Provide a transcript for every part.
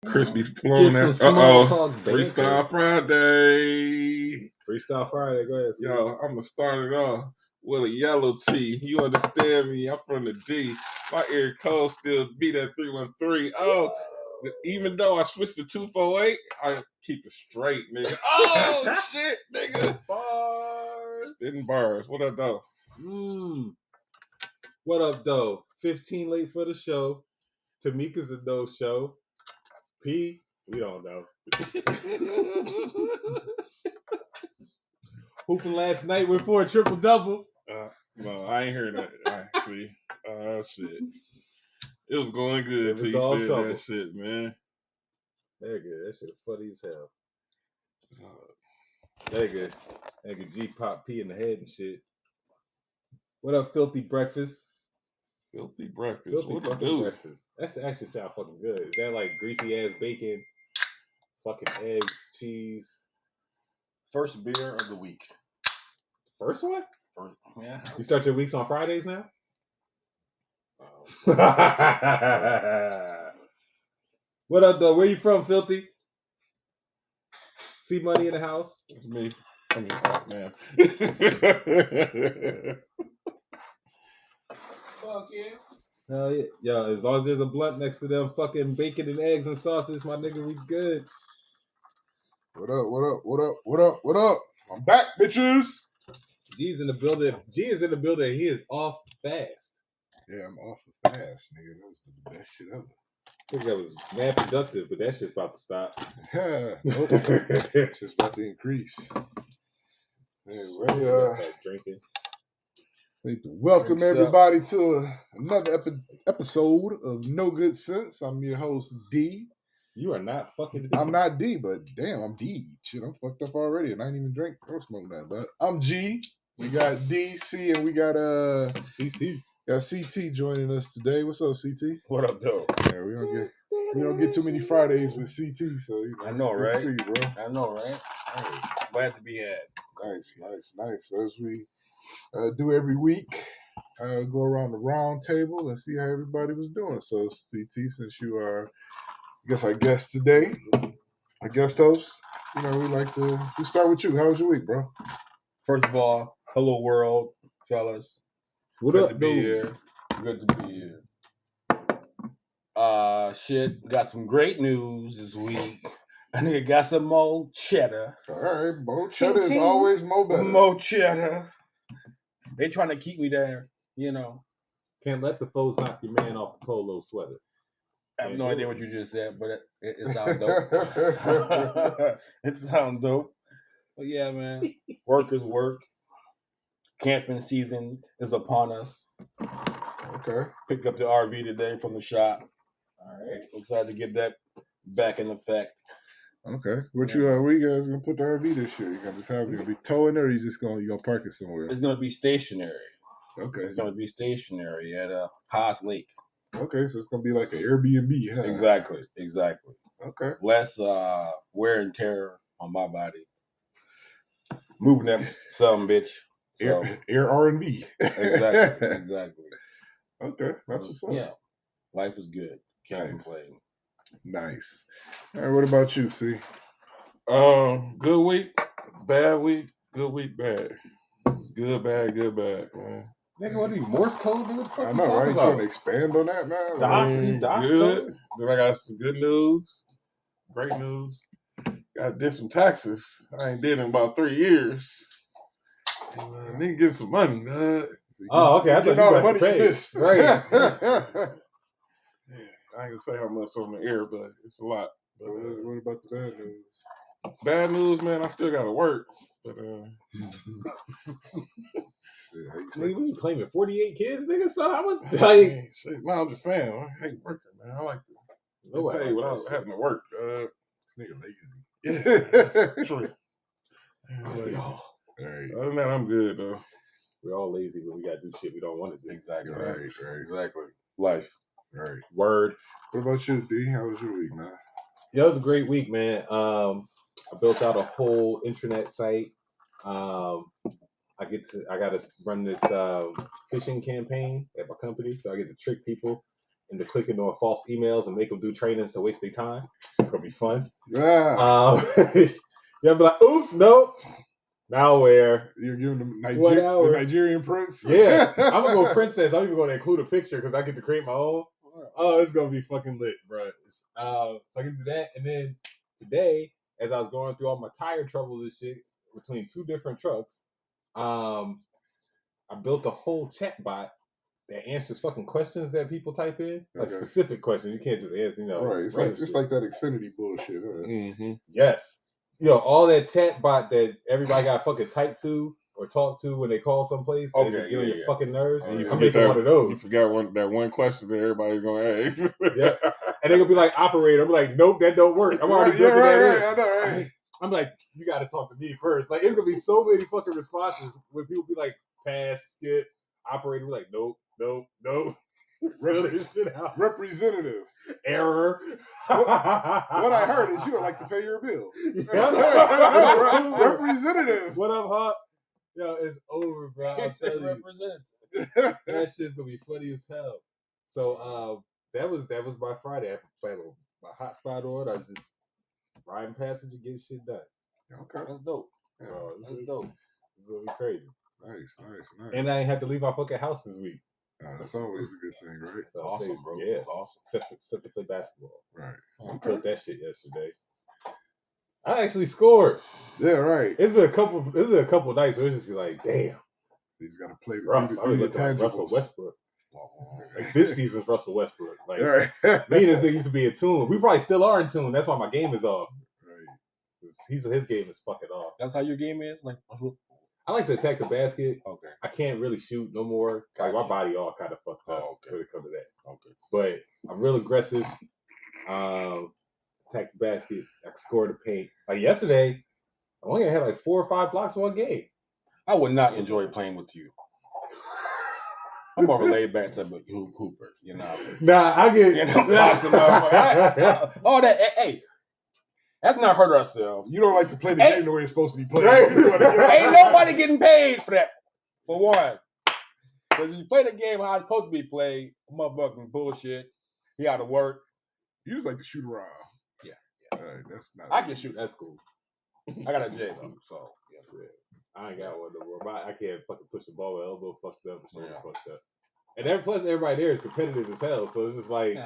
Crispy's flowing Get some out. small talk Freestyle Friday. Freestyle Friday, go ahead. Yo, I'm gonna start it off with a yellow tee. You understand me? I'm from the D. My ear code still beat at 313. Oh, even though I switched to 248, I keep it straight, nigga. Oh shit, nigga. Bars. Spitting bars. What up, though? What up, though? 15 late for the show. Tamika's a no show. P, we don't know. Hooping last night went for a triple double. No, I ain't heard that. See, shit. It was going good till you said trouble. that shit, man. Nigga, that shit funny as hell. Nigga G pop P in the head and shit. What up, filthy breakfast? Filthy breakfast. Filthy what fucking do? breakfast. That actually sound fucking good. Is that like greasy ass bacon, fucking eggs, cheese? First beer of the week. First one? First, yeah. You start your weeks on Fridays now? What up, though? Where you from, filthy? See money in the house? It's me. I mean, man. Fuck yeah. Hell yeah. Yo, as long as there's a blunt next to them fucking bacon and eggs and sausage, my nigga, we good. What up, what up, what up, what up, what up? I'm back, bitches. G's in the building. G is in the building. He is off fast. Yeah, I'm off of fast, nigga. That was the best shit ever. I think that was mad productive, but that shit's about to stop. Nope. It's just about to increase. Anyway, drinking. I'd like to welcome everybody to another episode of No Good Sense. I'm your host, D. You are not fucking D. I'm not D, but damn, I'm D. Shit, I'm fucked up already, and I ain't even drink or smoke that. But I'm G. We got D, C, and we got CT. Got CT joining us today. What's up, CT? What up, though? Yeah, we don't get too many Fridays with CT, so you know. I know, right? See you, bro. I know, right? Hey, glad to be had. Nice. As we do every week, go around the round table and see how everybody was doing. So, CT, since you are, I guess, our guest today, our guest host, you know, we start with you. How was your week, bro? First of all, hello, world, fellas. What Good up, to be here. Good to be here. Shit, got some great news this week. I nigga got some more cheddar. All right, Mo cheddar is always more better. More cheddar. They trying to keep me there, you know. Can't let the foes knock your man off the polo sweater. I have no idea what you just said, but it sounds dope. It sounds dope. But yeah, man, work is work. Camping season is upon us. Okay. Picked up the RV today from the shop. All right. Excited to get that back in effect. Okay. Where you guys gonna put the RV this year? You gonna be towing it, or you gonna park it somewhere? It's gonna be stationary. Okay. It's gonna be stationary at Haas Lake. Okay, so it's gonna be like an Airbnb, huh? Exactly. Okay. Less wear and tear on my body. Moving that some bitch. So. Air R&B. Exactly. Okay, that's what's up. Yeah, life is good. Can't complain. Nice. All right, what about you, C? Good week, bad week, good week, bad. Good, bad, man. Nigga, what are you, Morse code? What the fuck I know, right? You trying to expand on that, man? Good. Then I got some good news. Great news. Got to did some taxes. I ain't did in about 3 years. Need to get some money, man. Oh, okay. I thought you got to pay. Right. I ain't gonna say how much on the air, but it's a lot. So what about the bad news? Bad news, man. I still gotta work, but nigga, we claiming 48 kids, nigga. So I was like, shit. No, I'm just saying. I hate working, man. I like to get paid without having to work. This nigga lazy. Yeah, true. All right. Other than that, I'm good though. We're all lazy, but we gotta do shit we don't want to do. Exactly. Right. Exactly. Life. Right. Word. What about you, D? How was your week, man? Yeah, it was a great week, man. I built out a whole intranet site. I got to run this fishing campaign at my company, so I get to trick people into clicking on false emails and make them do trainings to waste their time. It's gonna be fun. Yeah. You'll be like, oops, nope. Malware. You're giving them 1 hour. the Nigerian prince? Yeah. I'm gonna go princess. I'm even gonna include a picture because I get to create my own. Oh, it's gonna be fucking lit, bro. So I can do that. And then today, as I was going through all my tire troubles and shit between 2 different trucks, I built a whole chat bot that answers fucking questions that people type in, like specific questions. You can't just answer, Right. It's like that Xfinity bullshit. Huh? Mm-hmm. Yes. All that chat bot that everybody got fucking type to or talk to when they call someplace and just get on your fucking nerves. And you I'm making one of those. You forgot that one question that everybody's gonna ask. Yeah. And they're gonna be like, operator. I'm like, nope, that don't work. I'm already building that in. I know, right? I'm like, you got to talk to me first. Like, it's gonna be so many fucking responses when people be like, pass, skip, operator. We're like, nope. This shit out. Representative. Error. What I heard is you would like to pay your bill. Representative. What up, Hawk? Yo, it's over, bro. I'll tell you. That shit's gonna be funny as hell. So that was my Friday. I played my hotspot on. I was just riding passenger, getting shit done. Okay, that's dope. That's dope. It's gonna be crazy. Nice. And I ain't had to leave my fucking house this week. That's always a good thing, right? That's awesome, bro. Yeah, That's awesome. Except to play basketball. Right. I killed that shit yesterday. I actually scored. Yeah, right. It's been a couple nights where it's just be like, damn. He's got to play rough. I was looking like Russell Westbrook. Like this season's Russell Westbrook. Like me and this nigga used to be in tune. We probably still are in tune. That's why my game is off. Right. His game is fucking off. That's how your game is? Like I like to attack the basket. Okay. I can't really shoot no more. Gotcha. Like my body all kind of fucked up when it comes to that. Okay. But I'm real aggressive. Attack the basket. I can score the paint. Like yesterday, I only had like 4 or 5 blocks one game. I would not enjoy playing with you. I'm more of a laid back type of hooper, you know. Nah, I get hey, let's not hurt ourselves. You don't like to play the game the way it's supposed to be played. Right. Ain't nobody getting paid for that, for one. Because you play the game how it's supposed to be played, motherfucking bullshit. He out of work. You just like to shoot around. Yeah. All right, that's not. I can shoot. That's cool. I got a J though, so yeah. I ain't got one no more. I can't fucking push the ball. My elbow fucked up. The shoulder fucked up. And plus everybody there is competitive as hell. So it's just like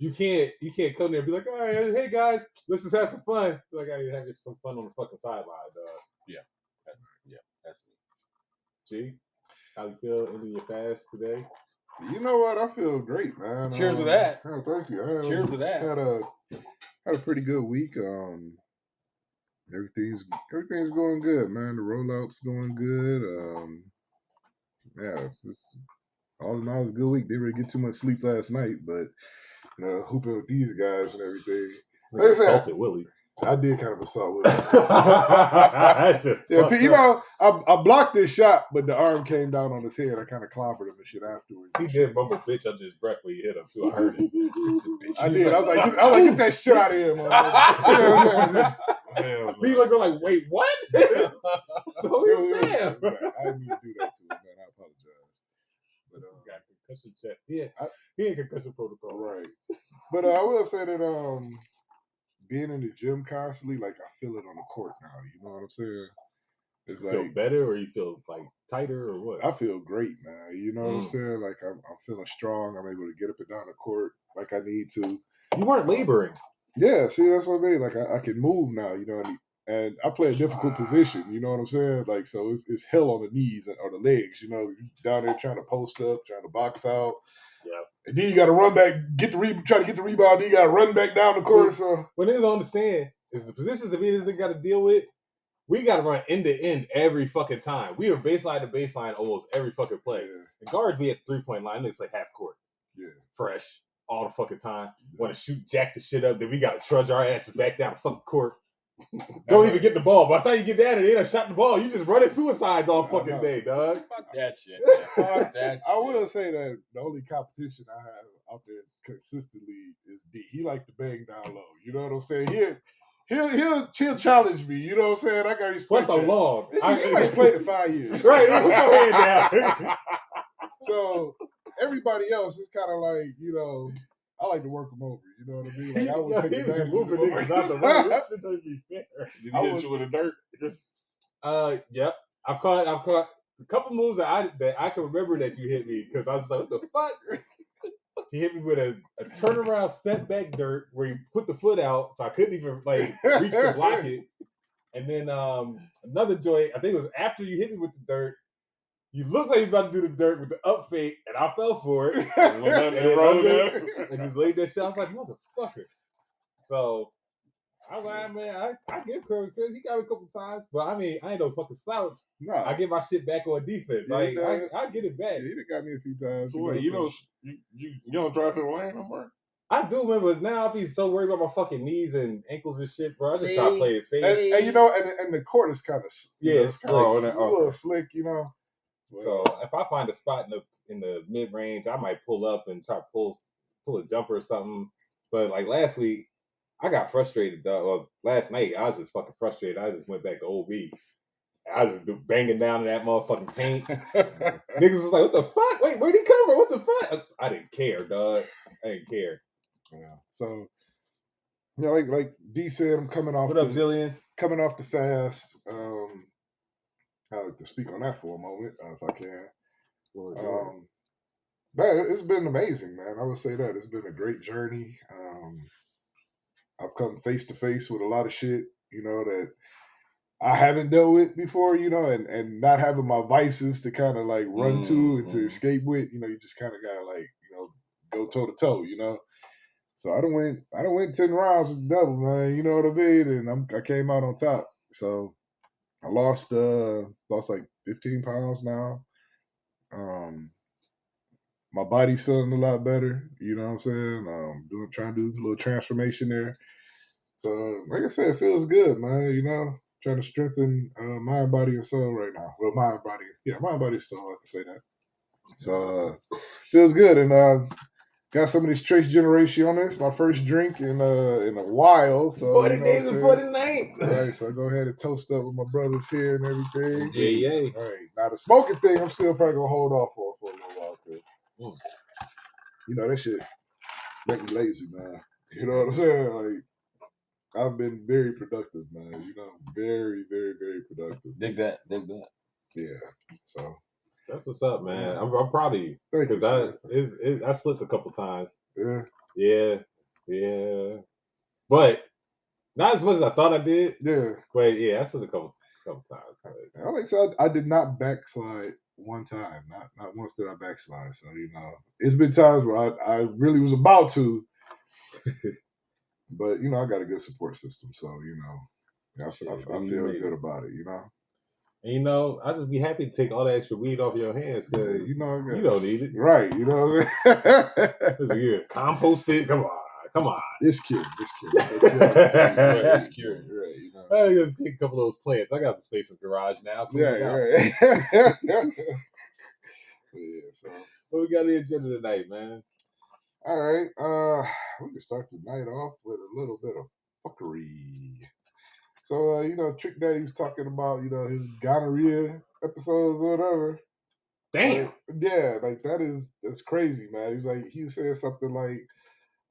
you can't come there and be like, all right, hey guys, let's just have some fun. Like I have some fun on the fucking sideline, dog. Yeah, that's me. G, how you feel ending your fast today? You know what? I feel great, man. Cheers to that. Oh, thank you. Cheers to that. Had a pretty good week. Everything's going good, man. The rollout's going good. It's just, all in all, it's a good week. Didn't really get too much sleep last night, but hooping with these guys and everything. Like assaulted Willie. I did kind of assault Willie. I blocked this shot, but the arm came down on his head. I kind of clobbered him and shit afterwards. He did mumble bitch under his breath when he hit him too. I heard it. I did. I was like, get that shit out of here, man. He looked like, wait, what? So he's Sam. I didn't mean to do that to him, man. I apologize. But got concussion check. He ain't concussion protocol. Right. But I will say that being in the gym constantly, like I feel it on the court now. You know what I'm saying? It's you like feel better, or you feel like tighter, or what? I feel great, man. You know what I'm saying? Like I'm feeling strong. I'm able to get up and down the court like I need to. You weren't laboring. Yeah, see, that's what I mean. Like I can move now, you know, and I play a difficult position. You know what I'm saying? Like so, it's hell on the knees or the legs. You know, down there trying to post up, trying to box out. Yeah. And then you got to run back, try to get the rebound. Then you got to run back down the court. So what niggas don't understand is the positions that we just got to deal with. We got to run end to end every fucking time. We are baseline to baseline almost every fucking play. Yeah. The guards be at the 3-point line. Niggas play half court. Yeah. Fresh. All the fucking time. Want to shoot, jack the shit up. Then we got to trudge our asses back down the fucking court. Don't even get the ball. By the time you get down there, they done shot the ball. You just running suicides all fucking day, dog. Fuck that shit. Fuck that shit. I will say that the only competition I have out there consistently is D. He like to bang down low. You know what I'm saying? He'll challenge me. You know what I'm saying? I got respect. What's so long? He ain't played it 5 years. Right. Put your hand down. So everybody else, it's kind of like, you know, I like to work them over. You know what I mean? Like I would take he was advantage of moving them. niggas out the way. This shit doesn't be fair. Did I he hit was- you with the dirt? Yep. I've caught a couple moves that I can remember that you hit me because I was like, what the fuck? He hit me with a turnaround step back dirt where he put the foot out, so I couldn't even like reach to block it. And then another joint, I think it was after you hit me with the dirt. You looked like he was about to do the dirt with the up fake, and I fell for it. And went up and rolled up. And just laid that shit. I was like, motherfucker. So I was like, man, I give Curtis credit. He got me a couple times, but I mean, I ain't no fucking slouch. Nah, I get my shit back on defense. Yeah, Like he does. I get it back. he done got me a few times. So wait, you don't drive to the lane no more? I do remember, but now I be so worried about my fucking knees and ankles and shit, bro. I just stopped playing safe. And you know, and the court is kind of it's kind of slick. a little slick, you know. So if I find a spot in the mid range, I might pull up and try to pull a jumper or something. But like last week, I got frustrated. Well, last night I was just fucking frustrated. I just went back to OB. I was just banging down in that motherfucking paint. Niggas was like, "What the fuck? Wait, where'd he come from? What the fuck?" I didn't care, dog. I didn't care. Yeah. So, yeah, like D said, I'm coming off. What up, Jillian? Coming off the fast. I like to speak on that for a moment, if I can. Man, it's been amazing, man. I would say that it's been a great journey. I've come face to face with a lot of shit, you know, that I haven't dealt with before, you know, and not having my vices to kind of like run to and to escape with, you know, you just kind of gotta like, you know, go toe to toe, you know. So I done went 10 rounds with the devil, man. You know what I mean? And I came out on top. So I lost like 15 pounds now. My body's feeling a lot better. You know what I'm saying? Trying to do a little transformation there. So like I said, it feels good, man. You know, trying to strengthen mind, body, and soul right now. Well, mind, body, soul. I can say that. So feels good, and got some of this Trace Generation on this. My first drink in a while. So 40 days before the night. All right, so I go ahead and toast up with my brothers here and everything. Yeah. All right, now the smoking thing, I'm still probably gonna hold off for a little while because you know that shit make me lazy, man. You know what I'm saying? Like I've been very productive, man. You know, very, very, very productive. Dig that. Yeah. So that's what's up, man. I'm proud of you thank you. because I slipped a couple times. Yeah. Yeah. But not as much as I thought I did. Yeah. But yeah, I slipped a couple times. I like said, I did not backslide one time. Not once did I backslide. So you know, it's been times where I really was about to, but you know, I got a good support system. So you know, I feel good about it. You know. And you know, I just be happy to take all that extra weed off your hands because you know you don't need it. Right. You know what I'm saying? Yeah, compost it. Come on. It's cured. It's cured. Right. You know. I just take a couple of those plants. I got some space in the garage now. Right. Yeah. So what we got on the agenda tonight, man? All right. We can start the night off with a little bit of fuckery. So, you know, Trick Daddy was talking about, you know, his gonorrhea episodes or whatever. Damn. Yeah, like that's crazy, man. He said something like,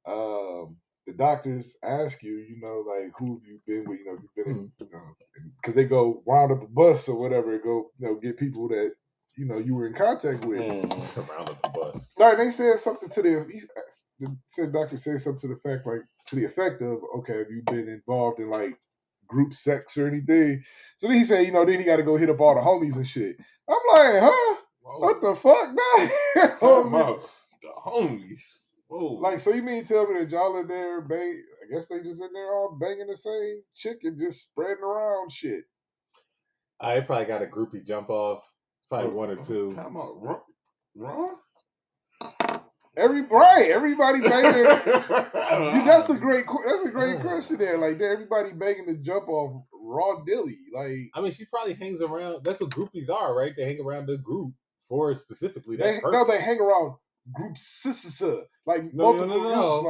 the doctors ask you, you know, like who have you been with, you know, you've been in, you know, because they go round up a bus or whatever, and go, you know, get people that, you know, you were in contact with. Round up the bus. All right, they said something the doctor said something to the effect of, okay, have you been involved in like group sex or anything? So then he said, you know, then he got to go hit up all the homies and shit. I'm like, huh? Whoa. What the fuck, man? Talk about the homies. Whoa. Like, so you mean tell me that y'all in there bang? I guess they just in there all banging the same chick and just spreading around shit. I probably got a groupie jump off. Probably one or two. Time out, raw? Everybody banging. That's a great question there. Like, everybody banging the jump off raw dilly. Like, I mean, she probably hangs around. That's what groupies are, right? They hang around the group for specifically that purpose. No, they hang around group sister, like multiple groups.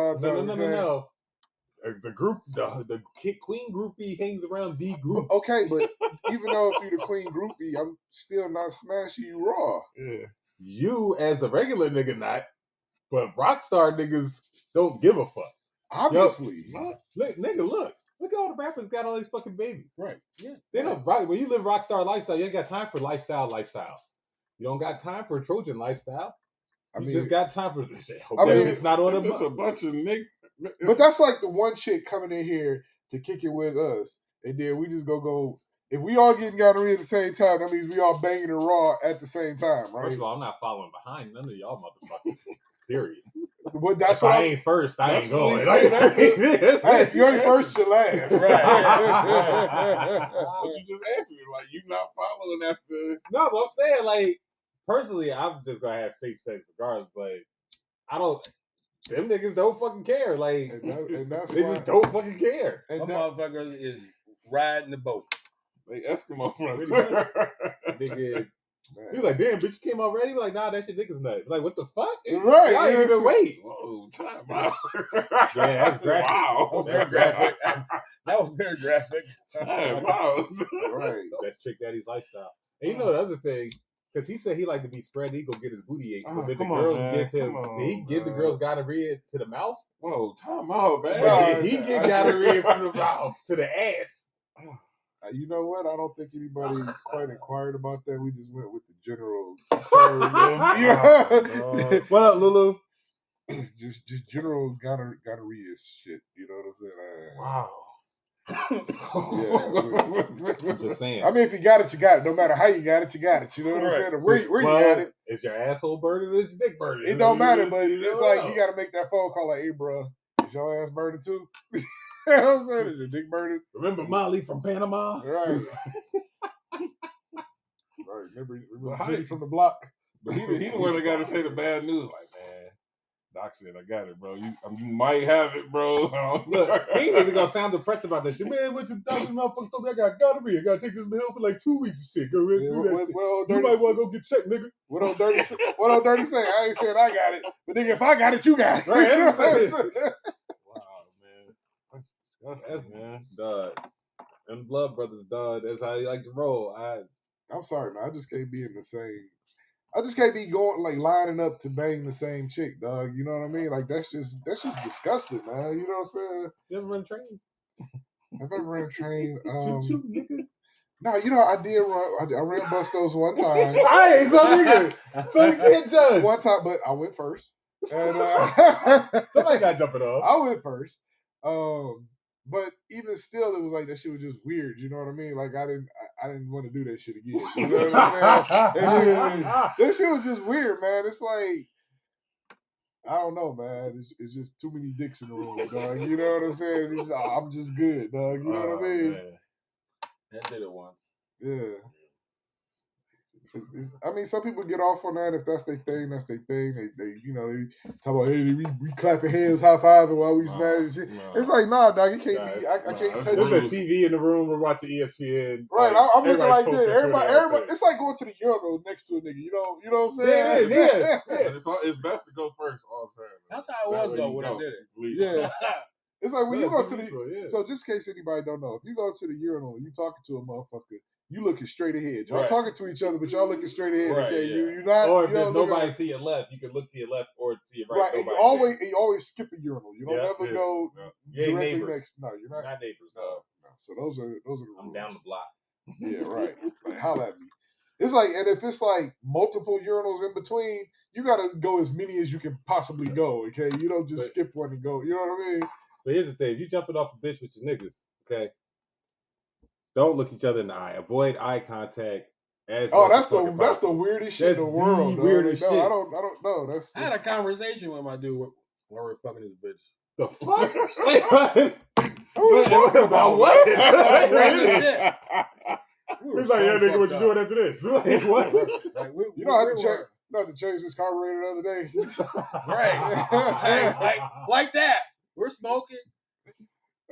No. The group, the queen groupie hangs around the group. Okay, but even though if you're the queen groupie, I'm still not smashing you raw. Yeah. You as a regular nigga not, but rockstar niggas don't give a fuck. Obviously. Look, nigga, look at all the rappers got all these fucking babies. Right. Yeah. They don't right when you live rockstar lifestyle, you ain't got time for lifestyles. You don't got time for a Trojan lifestyle. You just got time for this shit. Hope it's not on It's a bunch of niggas. But that's like the one chick coming in here to kick it with us, and then we just go. If we all getting gonorrhea at the same time, that means we all banging and raw at the same time, right? First of all, I'm not following behind none of y'all motherfuckers. Period. Well, that's if what I ain't first, I ain't going. Hey, if you ain't first, you last. Right. But you just asked me, like, you not following after. No, but I'm saying, like, personally, I'm just gonna have safe sex regardless, but I don't. Them niggas don't fucking care. Like, and that's they just don't fucking care. And motherfuckers is riding the boat. Like Eskimo brothers. Nigga. He was like, damn, bitch, you came already? Like, nah, that shit niggas nuts. Like, what the fuck? Right. Y'all ain't even wait. Whoa, time out. Yeah, that's graphic. Wow. That was very graphic. That was very graphic. Time out. Right. That's Trick Daddy's lifestyle. And you know the other thing, because he said he like to be spread eagle, get his booty ate. So then the girls give him, did he give the girls gonorrhea to the mouth? Whoa, time out, man. Well, he get gonorrhea from the mouth to the ass. You know what? I don't think anybody quite inquired about that. We just went with the general term. What up, Lulu? just general gonorrhea shit. You know what I'm saying? Wow. I'm just saying. I mean, if you got it, you got it. No matter how you got it, you got it. You know what I'm saying? Where you got it? Is your asshole burning or is your dick burning? It don't matter, but it's like you got to make that phone call like, hey, bro, is your ass burning too? You know what I'm saying? Is your dick burning? Remember Molly from Panama? Right. Right. Remember Jimmy from the block? But he the one that got to say the bad news. Like, man, Doc said, I got it, bro. You might have it, bro. Look, he ain't even going to sound depressed about that shit. Man, what you talking motherfuckers told me I got gonorrhea. I got to take this pill for like 2 weeks and shit. Go ahead and do that shit. You might want to go get checked, nigga. What old Dirty say? I ain't saying I got it. But nigga, if I got it, you got it. Right, wow, man. That's man, dog. Them blood brothers, dog. That's how you like to roll. I'm sorry, man. I just can't be in the same. I just can't be going like lining up to bang the same chick, dog. You know what I mean? Like that's just disgusting, man. You know what I'm saying? You ever run a train? I've ever ran a train. Choo-choo, nigga. No, you know I did run. I ran Bustos one time. Hey, so nigga, so you can't judge. One time, but I went first. And somebody got jumping off. I went first. But even still, it was like that shit was just weird. You know what I mean? Like I didn't want to do that shit again. You know what I'm saying? That shit was just weird, man. It's like I don't know, man. It's just too many dicks in the room, dog. You know what I'm saying? I'm just good, dog. You know what I mean? Man. I did it once. Yeah. I mean, some people get off on that if that's their thing. That's their thing. They they talk about, hey, we clapping hands, high fiving while we smash shit. It's like, nah, dog, it can't be. I can't touch There's you. a TV in the room. We're watching ESPN. Right, like, I'm looking like this. everybody. It's like going to the urinal next to a nigga. You know what I'm saying? Yeah. It's best to go first all the time. That's how it was though when I did it. Yeah. It's like when you go to the. Yeah. So just in case anybody don't know, if you go to the urinal and you talking to a motherfucker, you looking straight ahead. Y'all talking to each other, but y'all looking straight ahead. Right, okay, yeah. you not. Or if you there's nobody to your left, you can look to your left or to your right. Right. You always skip a urinal. You don't ever go directly neighbors. next. No, you're not. Not neighbors. No. So those are the rules. I'm down the block. Yeah, right. Like holla at me. It's like, and if it's like multiple urinals in between, you gotta go as many as you can possibly go. Okay, you don't just skip one and go. You know what I mean? But here's the thing: if you jumping off a bitch with your niggas, okay, don't look each other in the eye. Avoid eye contact. That's the weirdest shit in the world. Weirdest shit. I don't know. I had a conversation with my dude while we were fucking this bitch. The fuck? About what? Random shit. He's like, yeah, nigga, what you doing after this? Like, what? You know how to check. You know how to change this carburetor the other day. Right. like that. We're smoking.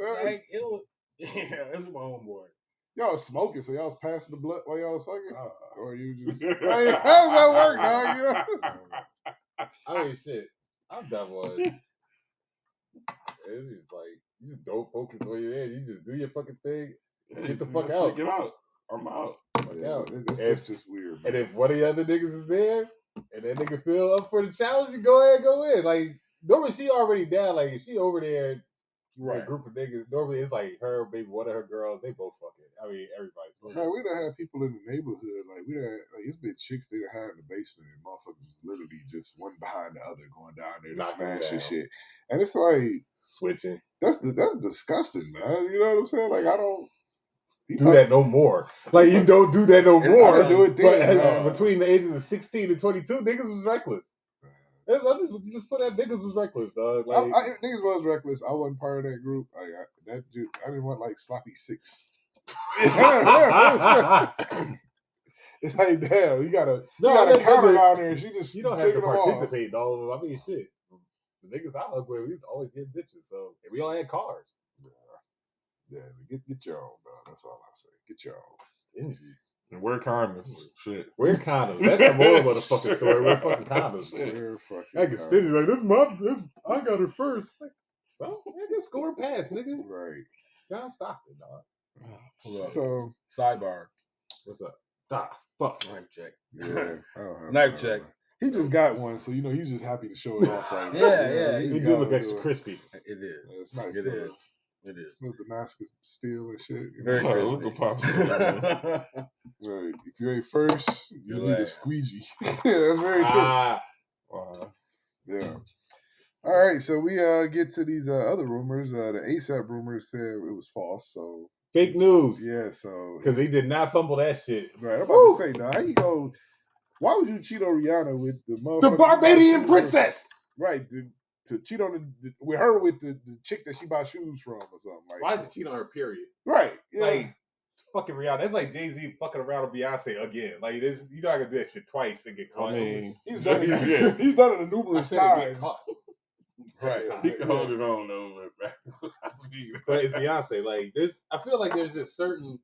Like it was my homeboy. Y'all was smoking, so y'all was passing the blunt while y'all was fucking? Or you just how does that work, dog? You know? I mean shit. I'm done with it. It's just like you just don't focus on your head. You just do your fucking thing. Get the fuck out. Get out. I'm out. Yeah, it's just weird. Man. And if one of the other niggas is there and that nigga feel up for the challenge, you go ahead, go in. Like normally she already down. Like if she over there with a group of niggas, normally it's like her, maybe one of her girls. They both fucking. I mean, everybody's fucking. Man, we done had people in the neighborhood like we done like it's been chicks they done had in the basement and motherfuckers was literally just one behind the other going down there to Knocking smash down. and shit. And it's like Switching. that's disgusting, man. You know what I'm saying? Like I don't do that no more. Like you don't do that no more. I didn't do it then, but between the ages of 16 and 22, niggas was reckless. I just put that niggas was reckless, dog. Like niggas was reckless. I wasn't part of that group. I didn't want like sloppy six. It's like damn, you got a counter down there. She just you don't have to participate in all of them. I mean, shit. The niggas I hung with, we was always getting bitches, so and we all had cars. Yeah, get your own, dog. That's all I say. Get your own. Stingy. And wear condoms. Shit. Wear condoms. That's the moral of the fucking story. Wear fucking condoms. Wear fucking I get stingy like I got her first. Like, so I can score pass, nigga. Right. John Stockton, dog. So sidebar. What's up? Fuck. Knife check. Yeah. Knife check. He just got one, so he's just happy to show it off right now. Yeah. He do look extra crispy. It is. It's nice. It is. It is. It's no Damascus steel and shit. Very crispy. Look at Pop. Right. If you ain't first, you You're need a squeegee. Yeah, that's very true. Yeah. All right, so we get to these other rumors. The ASAP rumors said it was false, so fake news. Yeah, so because he did not fumble that shit. Right, I'm about to say, now how you go? Why would you cheat on Rihanna with the Barbadian princess? Right, to cheat on with her with the chick that she bought shoes from or something like. Why did you cheat on her? Period. Right, yeah. Like it's fucking Rihanna. That's like Jay-Z fucking around with Beyonce again. Like this, you not gonna do that shit twice and get caught. I mean, he's done it. He's done it numerous times. Right, he can hold it on though, but it's Beyonce. Like I feel like there's just certain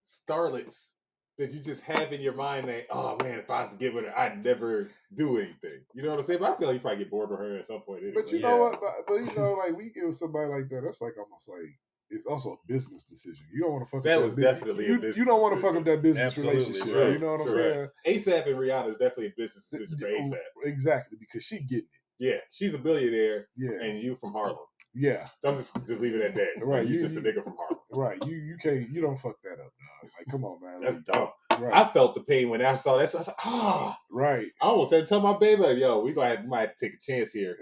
starlets that you just have in your mind that, oh man, if I was to get with her, I'd never do anything. You know what I'm saying? But I feel like you probably get bored with her at some point. Anyway. But you know what? But like we give somebody like that, that's like almost like it's also a business decision. You don't want to fuck that up was definitely a business. You don't want to fuck up that business Absolutely, relationship. right. You know what I'm saying? ASAP and Rihanna is definitely a business decision for ASAP. Exactly, because she getting it. Yeah, she's a billionaire. Yeah, and you from Harlem. Yeah, so I'm just leave it at that. Right, you just a nigga from Harlem. Right, you can't. You don't fuck that up, dog. Like, come on, man. That's dumb. Right. I felt the pain when I saw that. So I was like, right. I almost had to tell my baby, like, yo, we might have to take a chance here.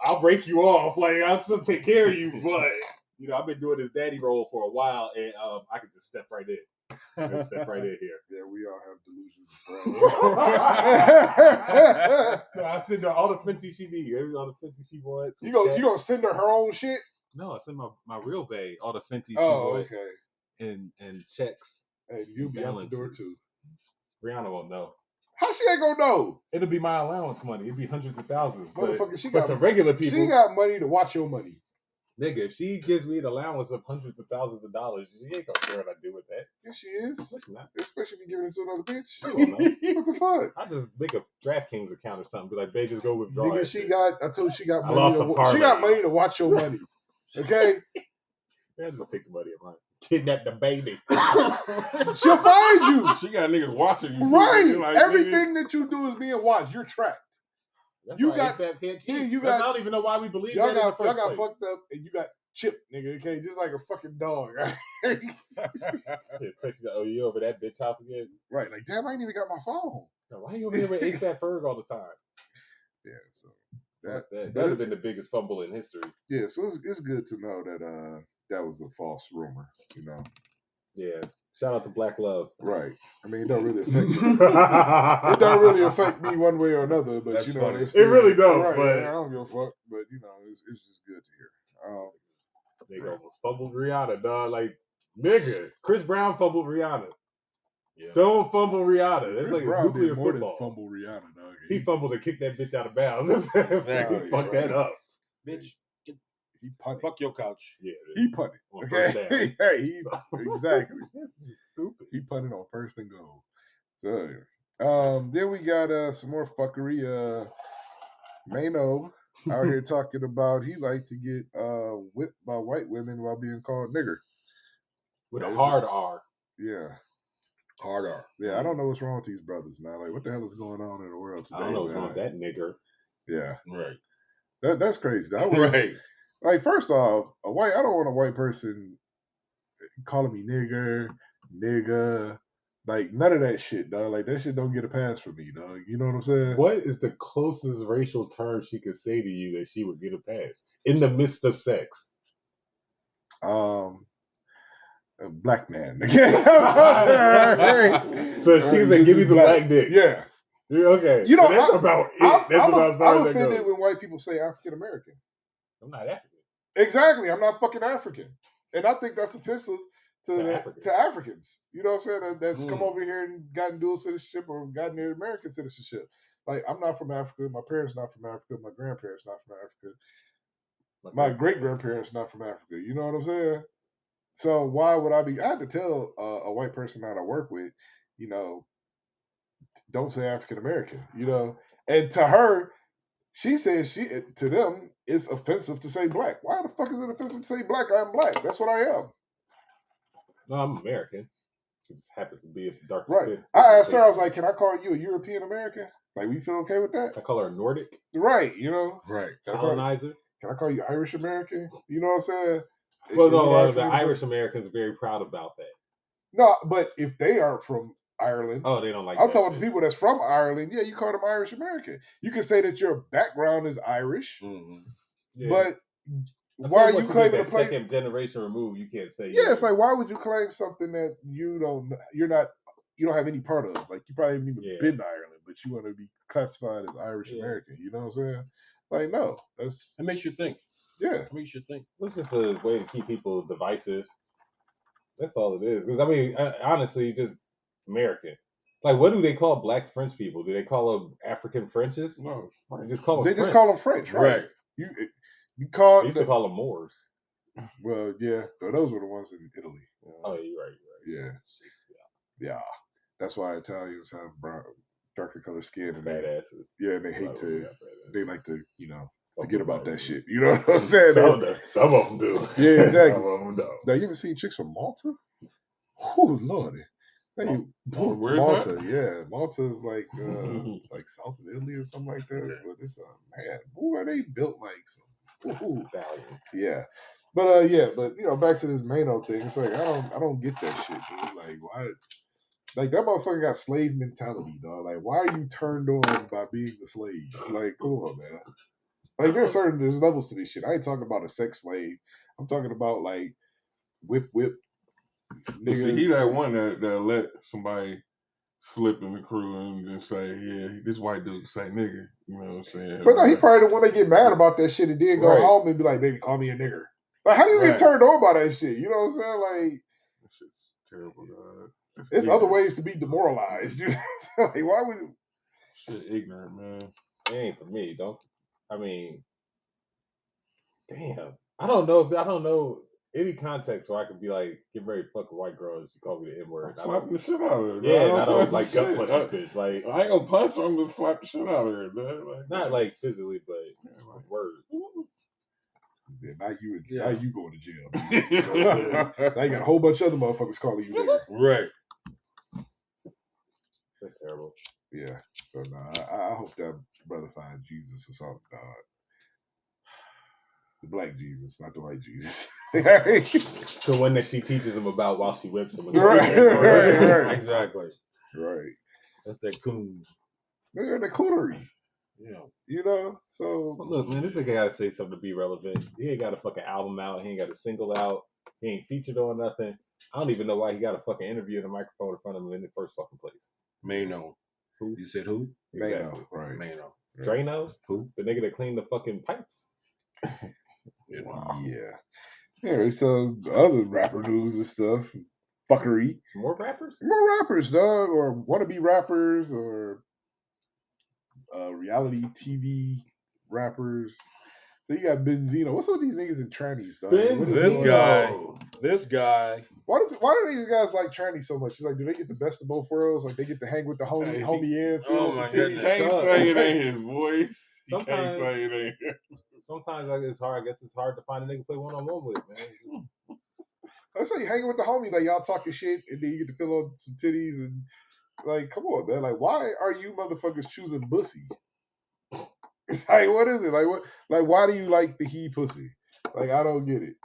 I'll break you off. Like, I'll still take care of you, but you know, I've been doing this daddy role for a while, and I can just step right in. Step right in here. Yeah, we all have delusions of grandeur. No, I send her all the Fenty she needs. All the Fenty she wants. You gonna send her own shit? No, I send my real bae all the Fenty she wants. Okay. And checks. And you'll be out the door too. Rihanna won't know. How she ain't gonna know? It'll be my allowance money. It'll be hundreds of thousands. Motherfucker, but to regular people, she got money to watch your money. Nigga, if she gives me an allowance of hundreds of thousands of dollars, she ain't gonna care what I do with that. Yes, she is. No, she's not. Especially if you give it to another bitch. She won't know. What the fuck? I just make a DraftKings account or something. Be like, babe, just go withdraw. Nigga, I told you she got money. She got money to watch your money. Okay? Man, just take the money of mine. Kidnap the baby. She'll find you. She got niggas watching you. Right. Like, everything that you do is being watched. You're tracked. That's you why got. ASAP can't cheat. Yeah, you got. I don't even know why we believe y'all that. Y'all got fucked up, and you got chipped, nigga. Okay, just like a fucking dog. Right? Oh, you over that bitch house again? Right. Like, damn, I ain't even got my phone. No, why you over here with ASAP Ferg all the time? Yeah. So that would have been the biggest fumble in history. Yeah. So it's good to know that that was a false rumor. You know. Yeah. Shout out to Black Love. Right. I mean, it don't really affect me. It don't really affect me one way or another, but That's you know, funny. It really don't. Right, but I don't give a fuck. But you know, it's just good to hear. They almost fumbled Rihanna, dog. Like, nigga, Chris Brown fumbled Rihanna. Yeah. Don't fumble Rihanna. That's Chris like Brown nuclear did more football. Than fumble Rihanna, dog. He fumbled and kicked that bitch out of bounds. Exactly. Fuck that up, bitch. He punted. Fuck your couch. Yeah, he punted. Okay, hey, exactly. Stupid. He punted on first and goal. So, then we got some more fuckery. Mano out here talking about he liked to get whipped by white women while being called nigger with a hard R. Yeah. Hard R. Yeah, I don't know what's wrong with these brothers, man. Like, what the hell is going on in the world today? I don't know what's man? wrong with that nigger. Yeah, Right. that's crazy. I would, Right. Like, first off, I don't want a white person calling me nigga, like none of that shit, dog. Like that shit don't get a pass for me, dog. You know what I'm saying? What is the closest racial term she could say to you that she would get a pass in the midst of sex? A black man. So she's like, give me the black dick. Yeah. Okay. You know, so that's about it. I'm offended when white people say African American. I'm not African. Exactly. I'm not fucking African. And I think that's offensive to Africans. You know what I'm saying? That's come over here and gotten dual citizenship or gotten their American citizenship. Like, I'm not from Africa. My parents not from Africa. My grandparents not from Africa. My great grandparents not from Africa. You know what I'm saying? So why would I had to tell a white person that I work with, you know, don't say African American, you know. And to her, she says to them it's offensive to say black. Why the fuck is it offensive to say black? I'm black. That's what I am. No, I'm American. It just happens to be a dark right. skin. I asked her, I was like, can I call you a European American? Like, we feel okay with that? I call her a Nordic. Right, you know. Right. Colonizer. Can I call you Irish American? You know what I'm saying? Well, no, the Irish Americans are very proud about that. No, but if they are from Ireland. Oh, they don't like I'm that talking about shit. the people that's from Ireland. Yeah, you call them Irish American. You can say that your background is Irish, Yeah. but why are you claiming a place? Second generation removed, you can't say. Yeah, it's like, why would you claim something that you don't have any part of? Like, you probably haven't even been to Ireland, but you want to be classified as Irish American. You know what I'm saying? Like, no, it makes you think. Yeah, it makes you think. It's just a way to keep people divisive. That's all it is. Because I mean, honestly, just American. Like, what do they call black French people? Do they call them African Frenches? No, they just call them. They French. just call them French, right? You they used to call them Moors. Well, yeah, those were the ones in Italy. Oh, you're right. Yeah. That's why Italians have darker colored skin and bad asses. Yeah, and they hate they like to, forget about that shit. You know what I'm saying? Some of them do. Yeah, exactly. Some of them don't. Now, you ever seen chicks from Malta? Oh, Lordy. Where's Malta, that? yeah. Malta is like south of Italy or something like that. But it's man, boy, they built like some Italians. Yeah. But back to this Mano thing. It's like I don't get that shit, dude. Like, why? Like, that motherfucker got slave mentality, dog. Like, why are you turned on by being a slave? Like, come on, man. Like, there's levels to this shit. I ain't talking about a sex slave. I'm talking about like whip. Nigga. See, he that one that let somebody slip in the crew and then say, yeah, this white dude say nigga. You know what I'm saying? But no, he probably the one that get mad about that shit and then go home and be like, baby, call me a nigger. Like, how do you get turned on by that shit? You know what I'm saying? Like, that shit's terrible, dog. It's other ways to be demoralized. Like, why would you? Shit, ignorant, man. It ain't for me. I mean, damn. I don't know any context where I could be like, get ready to fuck a white girl and she call me the N-word. Slap the shit out of her. Yeah, and I don't like gut punch bitch. Like, I ain't gonna punch her. I'm gonna slap the shit out of her. Man. Like, not like physically, but like words. Yeah, now you going to jail. You know now you got a whole bunch of other motherfuckers calling you nigger. Right. That's terrible. Yeah. So I hope that brother finds Jesus or something, dog. The black Jesus, not the white Jesus. The one that she teaches him about while she whips him. Right. Exactly. Right. That's that coon. They're in the coonery. Yeah. You know? So look, man, this nigga gotta say something to be relevant. He ain't got a fucking album out. He ain't got a single out. He ain't featured on nothing. I don't even know why he got a fucking interview in a microphone in front of him in the first fucking place. Mano. Who? You said who? Exactly. Mano. Right. Mano. Drano? Who? The nigga that cleaned the fucking pipes. Wow. Yeah, so other rapper news and stuff. Fuckery. More rappers? More rappers, dog, or wannabe rappers, or reality TV rappers. So you got Benzino. What's up with these niggas in trannies, dog? This guy. Why do these guys like trannies so much? Like, do they get the best of both worlds? Like, they get to hang with the homie in. Oh my goodness. He can't say it ain't his voice. He can't say it ain't. Sometimes it's hard. I guess it's hard to find a nigga to play one-on-one with, man. Let's say you hanging with the homies, like y'all talking shit, and then you get to fill on some titties and like, come on, man. Like, why are you motherfuckers choosing pussy? Like, what is it? Like, what? Like, why do you like the he pussy? Like, I don't get it.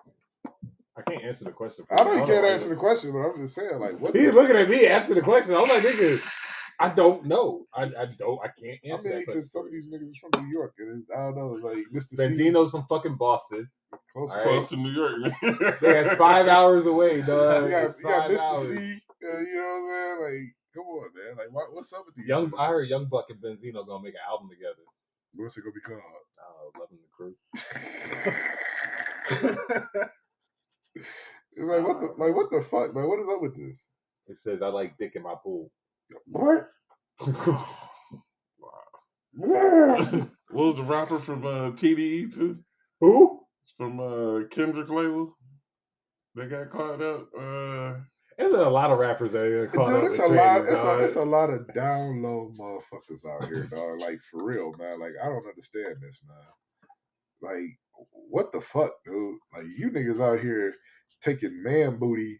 I can't answer the question. I know you can't answer the question, but I'm just saying, like, what? He's looking at me asking the question. I'm like, nigga, I don't know. I can't answer I mean, that because some question. of these niggas is from New York, and I don't know, like Mr. C, Benzino's from fucking Boston. close, All Close right. to New York, man. Yeah, it's 5 hours away, dog. You got It's 5 Mr. hours. C, you know what I'm saying? Like, come on, man. Like, what's up with these? I heard Young Buck and Benzino gonna make an album together. What's it gonna be called? Loving the Crew. It's like what the fuck, man? What is up with this? It says I like dick in my pool. What? What was the rapper from TDE too? Who? It's from Kendrick label. They got caught up. There's a lot of rappers that are caught Dude, up it's in a lot. trannies, dog. It's a lot of down low motherfuckers out here, dog. Like for real, man. Like I don't understand this, man. Like what the fuck, dude? Like you niggas out here taking man booty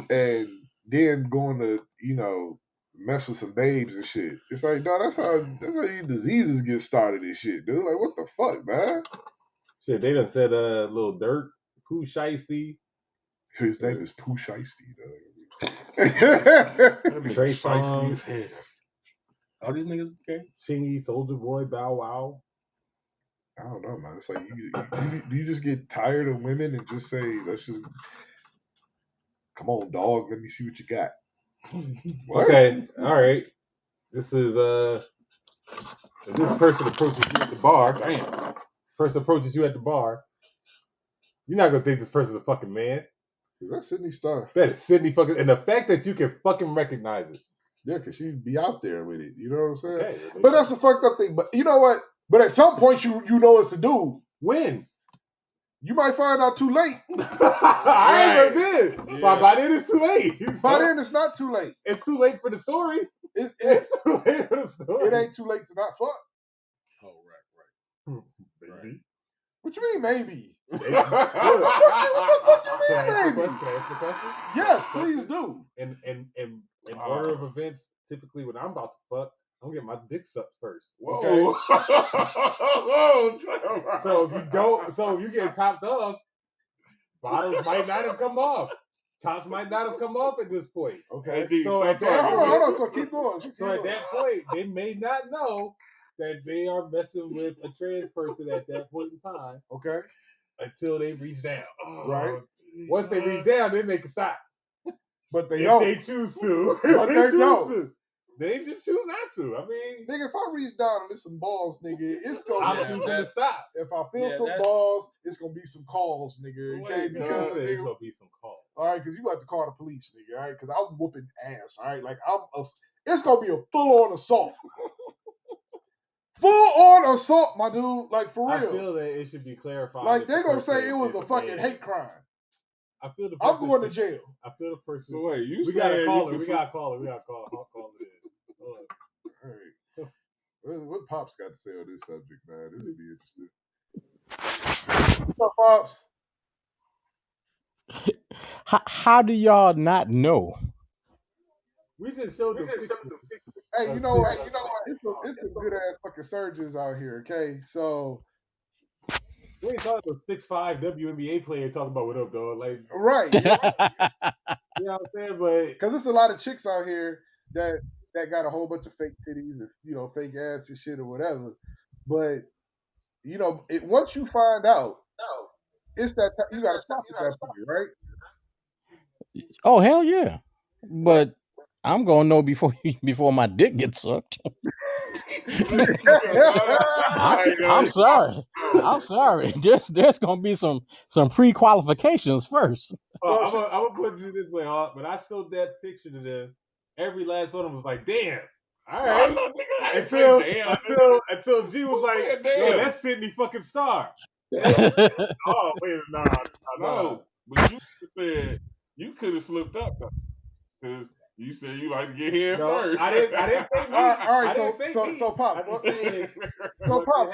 and then going to mess with some babes and shit. It's like, dog, that's how these diseases get started and shit, dude. Like what the fuck, man? Shit, they done said Lil Durk, Pooh Shiesty. His name is Pooh Shiesty, dog. Trey Songz, All these niggas okay? Chingy, Soulja Boy, Bow Wow. I don't know, man. It's like do you just get tired of women and just say, let's just come on, dog, let me see what you got. What? Okay, all right. This is if this person approaches you at the bar, you're not gonna think this person's a fucking man. Is that Sydney Star? That is Sydney fucking, and the fact that you can fucking recognize it. Yeah, because she'd be out there with it. You know what I'm saying? Okay, but that's the fucked up thing. But you know what? But at some point, you know it's a dude. When? You might find out too late. I ain't gonna do. Yeah. By then it's too late. By then it's not too late. It's too late for the story. It's too late for the story. It ain't too late to not fuck. Oh, right. Baby. What you mean, maybe? What the fuck you mean, maybe? Can I ask the question? Yes, please do. In order of events, typically when I'm about to fuck, I'm gonna get my dick sucked first. Okay. Whoa. So if you get topped off, bottoms might not have come off. Tops might not have come off at this point. Okay. So at that hold on. So keep going. At that point, they may not know that they are messing with a trans person at that point in time. Okay. Until they reach down. Right. Once they reach down, then they can stop. But they if don't. they choose to. But they don't. They just choose not to. I mean, nigga, if I reach down and there's some balls, nigga, it's gonna. I'm choosing to stop. If I feel some balls, it's gonna be some calls, nigga. Okay, because it's gonna be some calls. All right, because you have to call the police, nigga. All right, because I'm whooping ass. All right, like it's gonna be a full-on assault. Full-on assault, my dude. Like for real. I feel that it should be clarified. Like they're gonna say it was a fucking hate crime. I feel the I'm going to jail. I feel the person. So wait, we gotta call her. We gotta call her. I'll call it in. All right. What Pops got to say on this subject, man? This would be interesting. What's up, Pops? How do y'all not know? We just showed them. Hey, you know what? It's some good ass fucking surgeons out here. Okay, so we ain't talking about 6'5" WNBA player talking about what up, dog. Like right. You know what I'm saying? But because there's a lot of chicks out here that got a whole bunch of fake titties and fake ass and shit or whatever. But once you find out, it's that you gotta stop at that point, right? Oh hell yeah! But I'm gonna know before my dick gets sucked. I'm sorry. There's gonna be some pre-qualifications first. I'm gonna put it this way, Hawk. But I showed that picture to them. Every last one of them was like, "Damn, all right." Until G was like, "Yo, that's Sydney fucking Star." Oh wait, no. But you said you could have slipped up though, because you said you like to get here first. I didn't say me. All right, so Pops,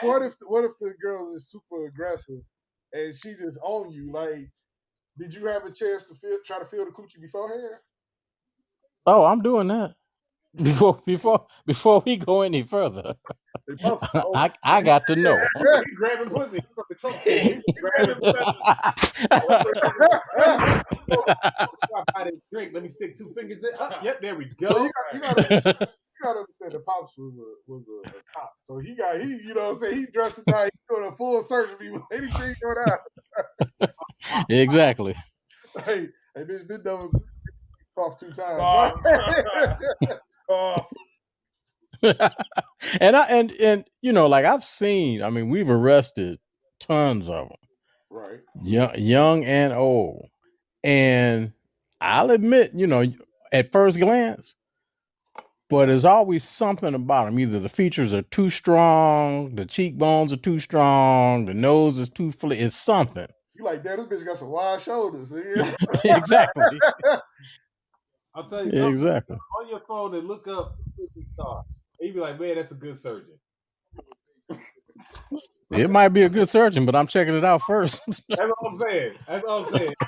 what if the girl is super aggressive and she just own you? Like, Did you have a chance to try to feel the coochie beforehand? Oh, I'm doing that. Before we go any further, They must. I got to know. He grabbing pussy from the trunk store. He grabbing buy this drink. Let me stick 2 fingers in. Yep, there we go. So you gotta understand the pops was a cop. So he you know what I'm saying, he dressing down, he's doing a full surgery with anything going out. Exactly. Hey, bitch, been done cough 2 times. and you know, like I've seen. I mean, we've arrested tons of them, Right. young and old. And I'll admit, you know, at first glance, but there's always something about them. Either the features are too strong, the cheekbones are too strong, the nose is too flat. It's something. You like, damn, this bitch got some wide shoulders. Exactly. I'll tell you, Exactly. on your phone and look up Coochie Star. And you be like, man, that's a good surgeon. It might be a good surgeon, but I'm checking it out first. That's all I'm saying. It's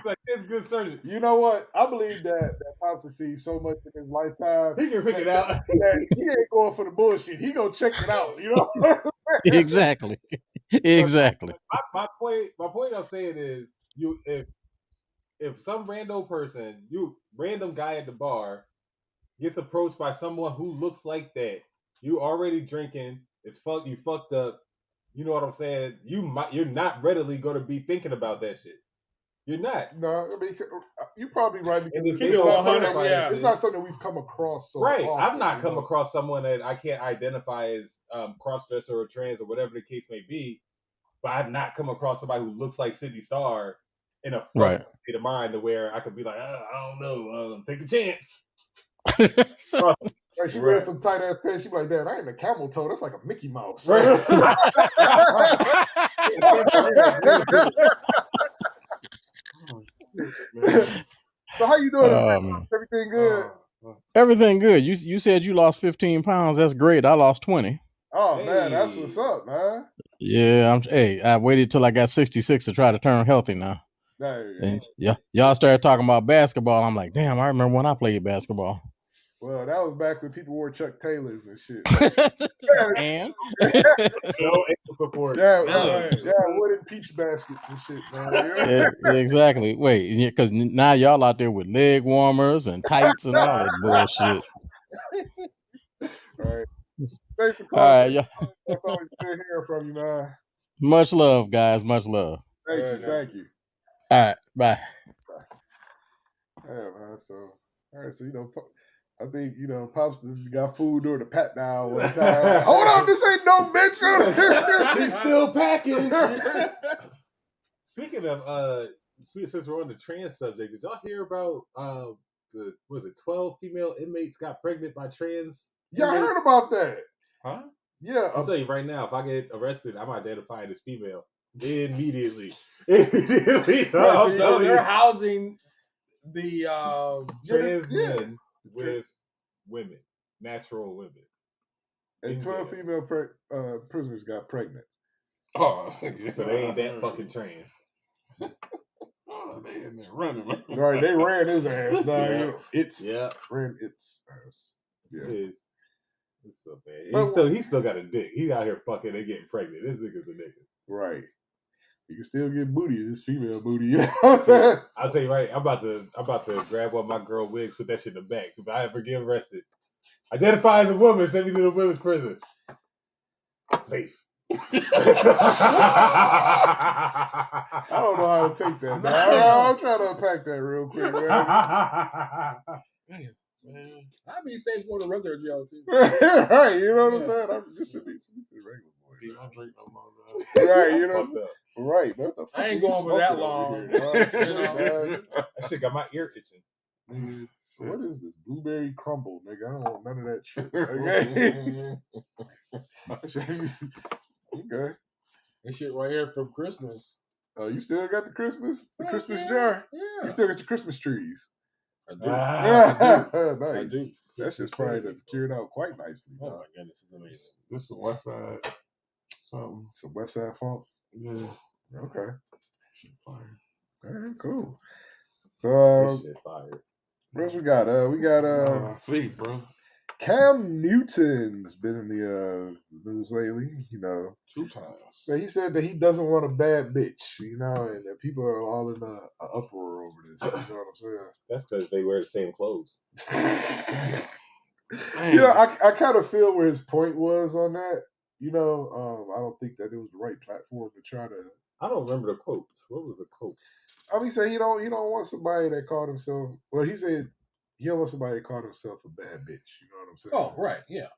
like, it's a good surgeon. You know what? I believe that Pops has seen so much in his lifetime. He can pick it out. That he ain't going for the bullshit. He gonna check it out. You know. Exactly. Exactly. My point I'm saying is, if some random guy at the bar gets approached by someone who looks like that, you already drinking, you fucked up. You know what I'm saying? You're not readily going to be thinking about that shit. You're not. No, I mean, you're probably right because it's not something we've come across. Right. I've not come across someone that I can't identify as cross-dresser or trans or whatever the case may be, but I've not come across somebody who looks like Sydney Starr in a fucking state of mind to where I could be like, I don't know, take a chance. Right, she wears some tight ass pants. She be like, "Dad, I ain't a camel toe. That's like a Mickey Mouse." Right. So how you doing? Everything good? Everything good. You said you lost 15 pounds. That's great. I lost 20. Oh man, that's what's up, man. Yeah, I waited till I got 66 to try to turn healthy now. And y'all started talking about basketball. I'm like, damn, I remember when I played basketball. Well, that was back when people wore Chuck Taylors and shit. And no support. wooden peach baskets and shit, man. Exactly. Wait, because now y'all out there with leg warmers and tights and all that bullshit. All right. Thanks for calling. All right, yeah. That's always good hearing from you, man. Much love, guys. Much love. Thank you. All right, bye. Yeah, man. So, all right. So I think Pops got food during the pat down one time. Like, hold on, this ain't no bitch. He's still packing. Speaking of since we're on the trans subject, did y'all hear about 12 female inmates got pregnant by trans? Yeah, I heard about that. Huh? Yeah. I'll tell you right now, if I get arrested, I'm identifying as female immediately. So they're housing the trans men with women, natural women. And 12 female prisoners got pregnant. Oh, so they ain't that fucking trans. They in there running, man. Right, they ran his ass. Now ran its ass. Yeah. It's so bad. He still got a dick. He out here fucking and getting pregnant. This nigga's a nigga. Right. You can still get booty. This female booty. You know what I'm saying? I'll tell you right. I'm about to grab one of my girl wigs, put that shit in the back. If I ever get arrested, identify as a woman, send me to the women's prison. Safe. I don't know how to take that. I'm trying to unpack that real quick, man. Man, I'd be safe going to regular jail too. Right, you know what I'm saying? I'm just sitting to the regular boy. I drink no more. Right, you know. Right, man. I ain't going for that long. That shit got my ear itching. Nigga, what is this blueberry crumble, nigga? I don't want none of that shit. Okay. Okay. This shit right here from Christmas. Oh, you still got the Christmas jar? Yeah. You still got your Christmas trees? I do. Nice. I do. That's just probably cured out quite nicely. Oh my goodness, it's amazing. This is a West Side something. Some West Side funk. Yeah. Okay. Shit fire. All right, cool. This So shit fire. what else we got? We got See, bro. Cam Newton's been in the news lately. 2 times. So he said that he doesn't want a bad bitch, and that people are all in a uproar over this. You know what That's because they wear the same clothes. I'm saying? Man. I kind of feel where his point was on that. I don't think that it was the right platform to try to. I don't remember the quote. What was the quote? He said he don't want somebody that called himself. Well, he said he don't want somebody that called himself a bad bitch. You know what I'm saying? Oh, right, yeah.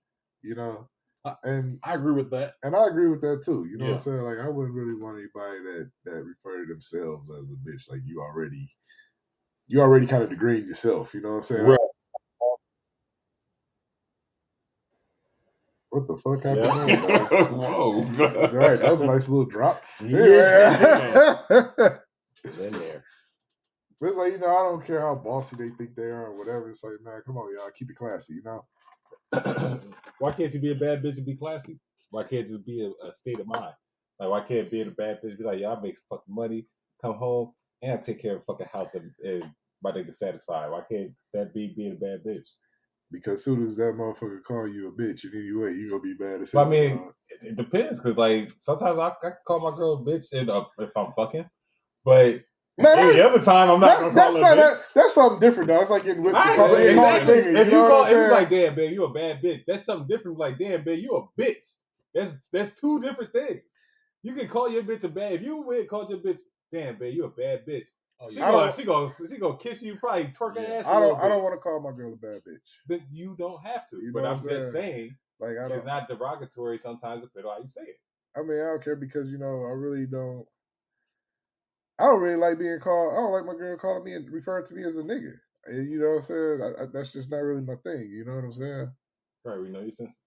And I agree with that. And I agree with that too. You know Yeah. what I'm saying? Like I wouldn't really want anybody that refer to themselves as a bitch. Like you already kind of degrading yourself. You know what I'm saying? Right. What the fuck happened Yeah. there, dog? Whoa. All right, that was a nice little drop. Yeah. In there. But it's like, I don't care how bossy they think they are or whatever. It's like, man, come on, y'all, keep it classy, Why can't you be a bad bitch and be classy? Why can't it just be a state of mind? Like, why can't being a bad bitch be like, y'all make fucking money, come home, and take care of the fucking house and my nigga satisfied? Why can't that be being a bad bitch? Because as soon as that motherfucker call you a bitch in any way, you gonna be bad as But hell. I mean, it depends, because, like, sometimes I can call my girl a bitch if I'm fucking, but man, any other time I'm not gonna call her a bitch. That's something different, though. It's like getting whipped. Exactly. Nigga, If you know call, what I'm if you saying? like, damn, babe, you a bad bitch. That's something different. Like, damn, babe, you a bitch. That's two different things. You can call your bitch a bad. If you would call your bitch, damn, babe, you a bad bitch. Oh, She yeah. gonna kiss you, probably twerk her ass. I don't want to call my girl a bad bitch. But you don't have to. You know But what I'm I'm just saying, Like it's not derogatory sometimes depending on how you say it. I mean, I don't care because I really don't. I don't really like being called. I don't like my girl calling me and referring to me as a nigga. And you know what I'm saying? That's just not really my thing. You know what I'm saying? Right, we know you're sensitive.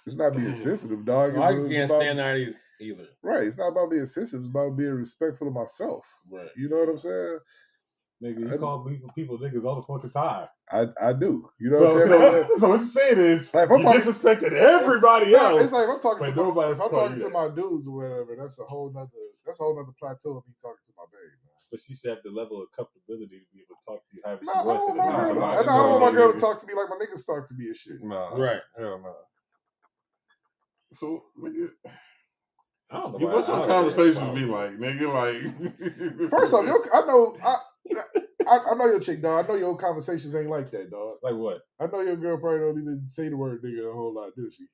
It's not being sensitive, dog. No, I can't stand that either. Right. It's not about being sensitive. It's about being respectful of myself. Right. You know what I'm saying? Nigga, you call people niggas all the fucking time. I do. You know what I'm saying? So what you're saying is, Like, if I'm you talking- disrespected everybody else. It's like if I'm talking But to nobody's calling you that. my dudes or whatever, that's a whole nother plateau of me talking to my babe, man. But she should have the level of comfortability to be able to talk to you however No, she I wants. don't want my girl. Nah, I don't want my girl to talk to me like my niggas talk to me and shit. Nah. Right. Hell no. So, nigga, I don't know. what's your conversations be like, nigga? Like, First off, I know your chick, dog. I know your conversations ain't like that, dog. Like what? I know your girl probably don't even say the word nigga a whole lot, does she?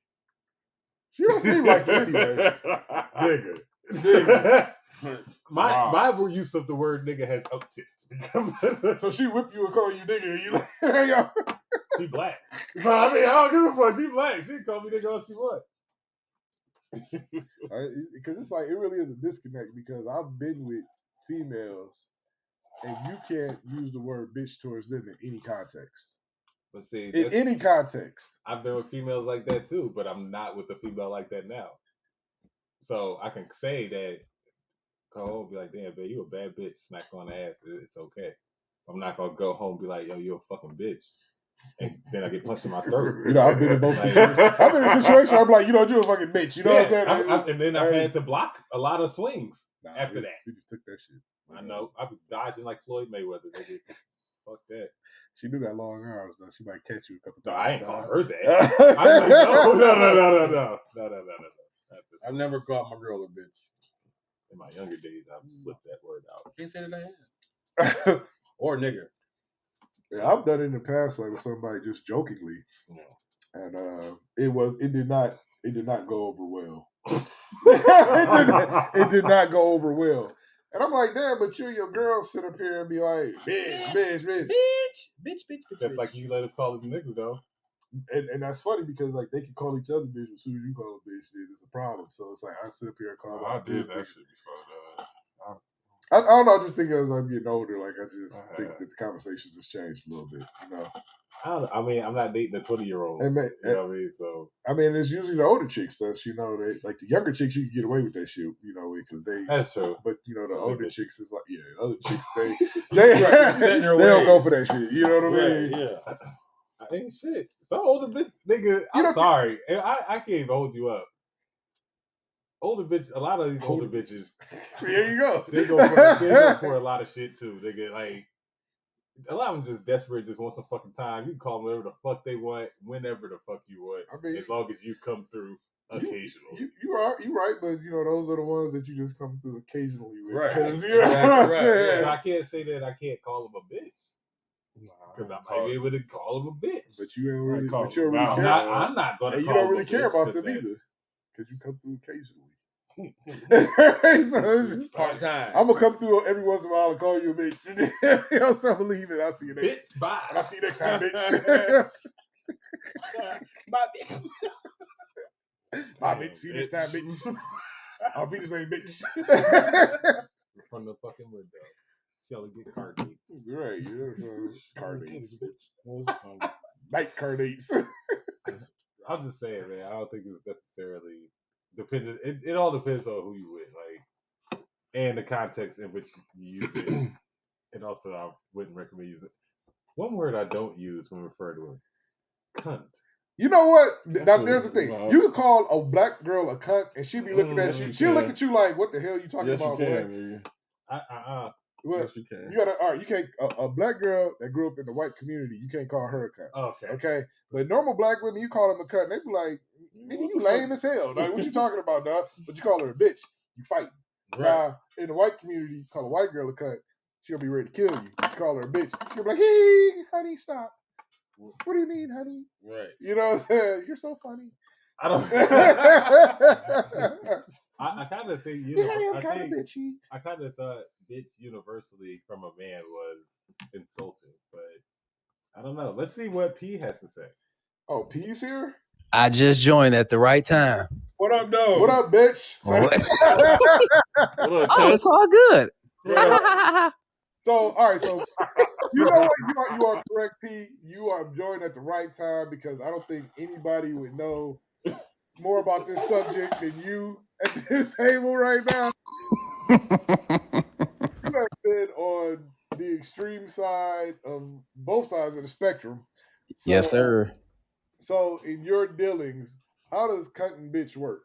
She don't seem like it anyway. Nigga. My use of the word nigga has upticked because So she whip you and call you nigga, and you like, hey, yo. she black. So I mean, I don't give a fuck. She black. She can call me nigga all she want. Because it's like it really is a disconnect because I've been with females and you can't use the word bitch towards them in any context. But see, In any context. I've been with females like that too, but I'm not with a female like that now. So I can say that, go home and be like, damn, babe, you a bad bitch. Smack her on the ass. It's okay. I'm not going to go home and be like, yo, you're a fucking bitch. And then I get punched in my throat. I've been in both situations. I've been in a situation where I'm like, you're a fucking bitch. You know what I'm saying? And then I've had to block a lot of swings after that. We just took that shit. I know. I've been dodging like Floyd Mayweather. Nigga. Fuck that. She do got long arms, though. She might catch you a couple No, times. I ain't call her that. I'm like, no. I've never called my girl a bitch. In my younger days, I've slipped that word out. Can't say that I have. Or nigga. Yeah, I've done it in the past, like with somebody just jokingly, and it did not go over well. it did not go over well. And I'm like, damn, but you and your girl sit up here and be like, bitch. Just like you let us call them niggas, though. And that's funny because like they can call each other bitch, as soon as you call a bitch, then it's a problem. So it's like I sit up here and call. I did that shit before, dog. I don't know. I just think as I'm getting older, like I just think that the conversations has changed a little bit. You know. I mean, I'm not dating a 20-year-old. You know what I mean? So I mean, it's usually the older chicks that's they like the younger chicks you can get away with that shit, because they. That's true. But the older chicks is like the other chicks they don't go for that shit. You know what I mean? Yeah. I ain't shit. Some older bitch nigga. I'm sorry. I can't even hold you up. older bitches. A lot of these older bitches. There you go. They go for a lot of shit too. They get like a lot of them just desperate, just want some fucking time. You can call them whatever the fuck they want, whenever the fuck you want. I mean, as long as you come through occasionally. You right, but you know those are the ones that you just come through occasionally with. Right. Because you know what I'm saying? I can't say that I can't call them a bitch. Because I might be able to call them a bitch. But you don't really, care. I'm not going to. And you don't really care about them either, because you come through occasionally. So part time. I'm gonna come through every once in a while and call you a bitch, and then else I believe it. I'll see you next. Bitch, bye. And I'll see you next time, bitch. My bitch. My bitch. See you next time, bitch. I'll be the same bitch. From the fucking window. She only get car dates. Right, yeah. Car dates. Night car dates. I'm just saying, man. I don't think it's necessarily dependent. It all depends on who you with, like, and the context in which you use it. And also, I wouldn't recommend using it. One word I don't use when referring to a cunt. You know what? Now, there's the thing. You can call a black girl a cunt, and she'll be looking at you. She'll look at you like, "What the hell are you talking about?" You can, well, yes, you can. You gotta. All right, you can't. A black girl that grew up in the white community, you can't call her a cunt. Okay. But normal black women, you call them a cunt, and they be like, "Nigga, you lame as hell. Like, what you talking about, dog?" But you call her a bitch, you fighting. Right. Now, in the white community, you call a white girl a cunt, she'll be ready to kill you. You call her a bitch, she'll be like, "Hey, honey, stop. What do you mean, honey?" Right. You know what I'm saying? You're so funny. I don't. I kind of think I kind of thought bitch universally from a man was insulting, but I don't know. Let's see what P has to say. Oh, P's here? I just joined at the right time. What up, though? What up, bitch? What? Oh, it's all good. So, all right. So, you know what? You are correct, P. You are joined at the right time because I don't think anybody would know more about this subject than you at this table right now. You have been on the extreme side of both sides of the spectrum. So, yes, sir. So, in your dealings, how does cunt and bitch work?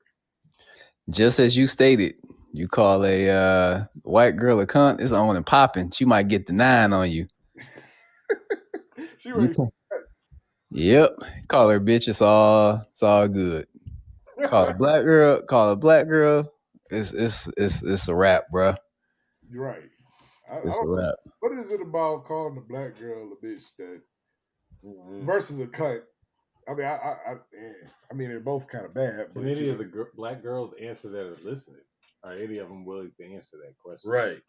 Just as you stated, you call a white girl a cunt, it's on and popping. She might get the 9 on you. Yep. Call her bitch, it's all good. Call a black girl, it's a wrap, bro. You're right. It's a wrap. What is it about calling a black girl a bitch that versus a cunt? I mean, I mean, they're both kind of bad. Can any of the black girls answer that or listening? Are any of them willing to answer that question? Right.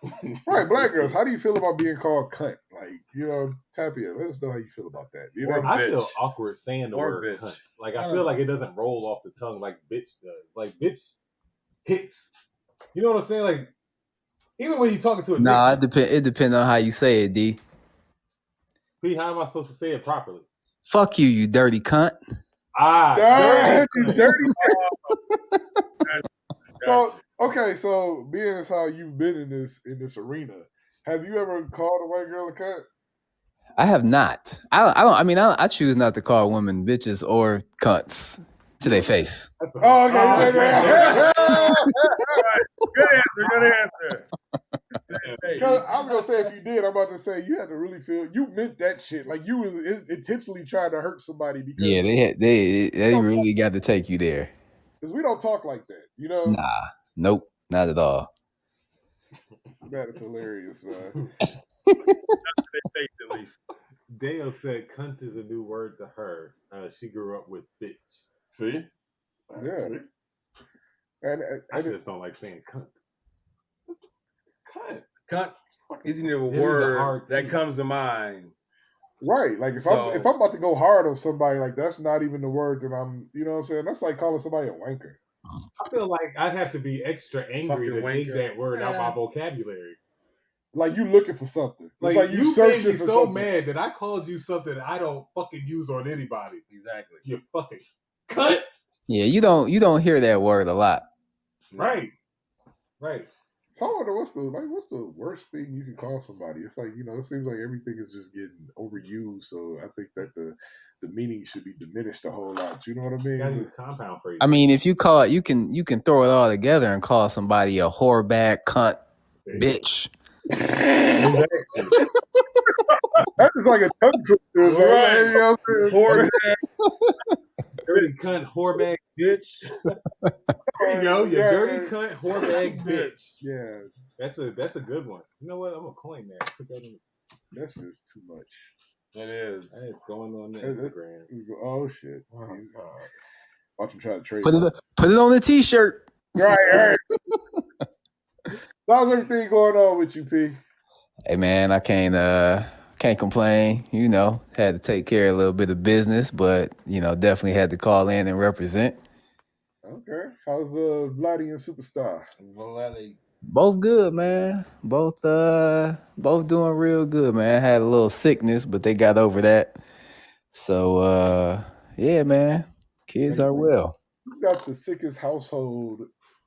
Right, black girls. How do you feel about being called cunt? Like, you know, tap in. Let us know how you feel about that. You know, I feel awkward saying the word bitch. Cunt. Like, I feel like it doesn't roll off the tongue like bitch does. Like, bitch hits. You know what I'm saying? Like, even when you're talking to a nah, it depends on how you say it, D. P, how am I supposed to say it properly? Fuck you, you dirty cunt. Dirty. So, okay, so being as how you've been in this arena, have you ever called a white girl a cunt? I have not. I choose not to call women bitches or cunts to their face. Oh, okay. Good answer. Because I was gonna say, if you did, I'm about to say you had to really feel you meant that shit. Like you was intentionally trying to hurt somebody. Because yeah, they really got to take you there. Because we don't talk like that, you know. Nah, nope, not at all. That is hilarious, man. Dale said cunt is a new word to her. She grew up with bitch. See? Yeah. And I just don't like saying cunt. Cunt isn't even a word that comes to mind. Right. Like if I'm about to go hard on somebody, like that's not even the word that I'm, you know what I'm saying? That's like calling somebody a wanker. I feel like I'd have to be extra angry to take that word out my vocabulary. Like you looking for something. Like you made me so mad that I called you something I don't fucking use on anybody. Exactly. You fucking cut. Yeah, you don't hear that word a lot. Right. So I wonder what's the worst thing you can call somebody? It's like, it seems like everything is just getting overused. So I think that the meaning should be diminished a whole lot. You know what I You gotta mean? use compound phrases. I mean, if you call it, you can throw it all together and call somebody a whore bag, cunt, bitch. That is like a tongue twister or something. Right. You know what I'm saying? Whore Dirty cunt, whorebag, bitch. There you go. You dirty cunt, whorebag, bitch. Yeah, That's a good one. You know what? I'm gonna coin that. Put that in. that's just too much. It is. Hey, it's going on the Instagram. Oh shit! Oh, God. Watch him try to trade. Put it on the t-shirt. Right. How's everything going on with you, P? Hey man, I can't complain. Had to take care of a little bit of business, but definitely had to call in and represent. Okay. How's the Vladdy and Superstar? Vladdy. Both good, man. Both doing real good, man. I had a little sickness, but they got over that. So yeah, man. Kids are well. You got the sickest household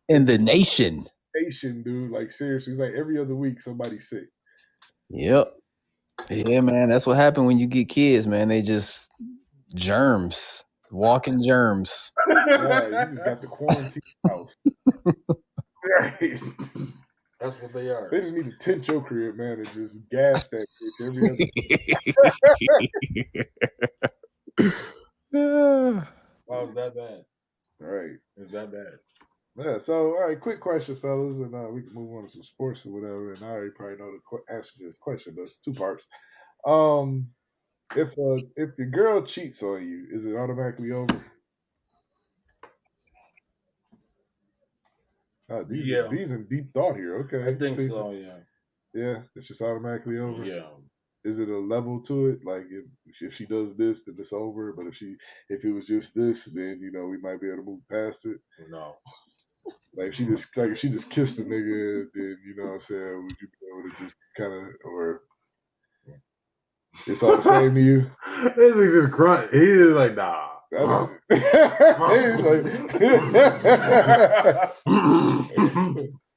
In the nation. dude. Like seriously, it's like every other week somebody's sick. Yep. Yeah, man. That's what happened when you get kids, man. They just germs. Walking germs. Yeah, you just got the quarantine house. Right. That's what they are. They just need to tint your crib, man, and just gas that bitch every other. Why was that bad? Right. Is that bad? Yeah. So, all right, quick question, fellas, and we can move on to some sports or whatever. And I already probably know the answer to this question, but it's two parts. If your girl cheats on you, is it automatically over? These in deep thought here. Okay, I think so. Yeah. Yeah, it's just automatically over. Yeah. Is it a level to it? Like if she does this, then it's over. But if it was just this, then we might be able to move past it. No. Like if she just kissed a nigga, then what I'm saying, would you be able to just kind of, or it's all the same to you? This is just grunt. He is like, nah. He's like,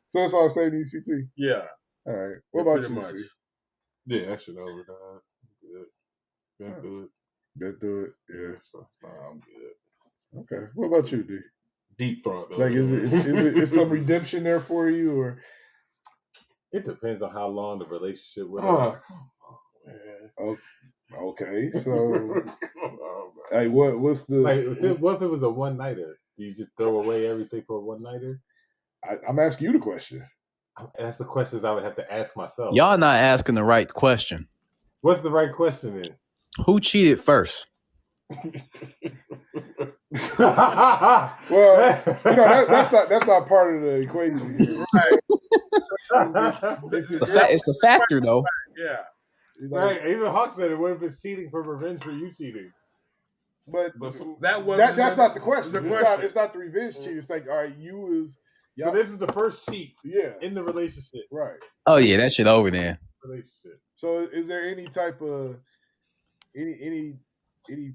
so it's all the same to you, CT? Yeah. All right. What about you, C? Yeah, that shit over, dog. Good. Been through it. Been through it. Yeah. So, I'm good. Okay. What about you, D? Deep front, though. Like, is some redemption there for you, or? It depends on how long the relationship with Oh, her. man. Oh, okay. So, hey, what's the? Like, what if it was a one nighter? Do you just throw away everything for a one nighter? I'm asking you the question. That's the questions I would have to ask myself. Y'all not asking the right question. What's the right question then? Who cheated first? Well, that's not part of the equation here. It's a factor though. Yeah. Right. Even Hawk said it. What if it's cheating for revenge for you cheating? But that's not the question. It's not the revenge cheat. It's like, all right, so this is the first cheat. Yeah. In the relationship. Right. Oh yeah, that shit over then. Relationship. So is there any type of any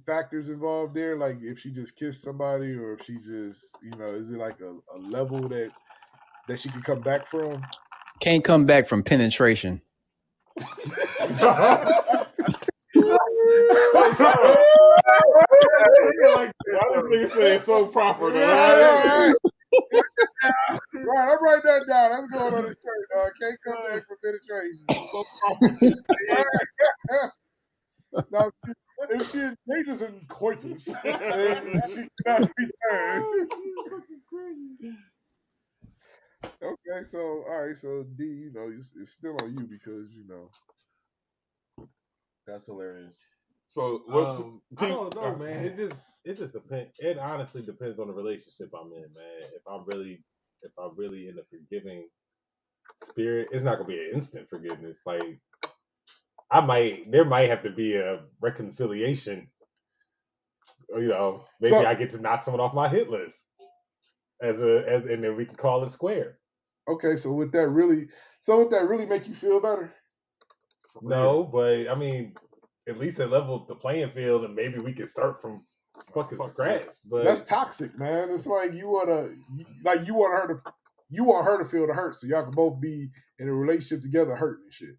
factors involved there? Like if she just kissed somebody, or if she just is it like a level that she can come back from? Can't come back from penetration. Nigga say it's so proper, though. Right. Right, I'm writing that down. That's going on the shirt. Can't come back from penetration. Now, if she engages in coitus, then she cannot return. Okay, so all right, so D, it's still on you because That's hilarious. So I don't know, man. It just depends. It honestly depends on the relationship I'm in, man. If I'm really in the forgiving spirit, it's not gonna be an instant forgiveness. Like there might have to be a reconciliation. Maybe I get to knock someone off my hit list and then we can call it square. Okay, so would that really make you feel better? No, but I mean, at least it leveled the playing field, and maybe we can start from fucking scratch. But that's toxic, man. It's like you want her to you want her to feel the hurt, so y'all can both be in a relationship together, hurting and shit.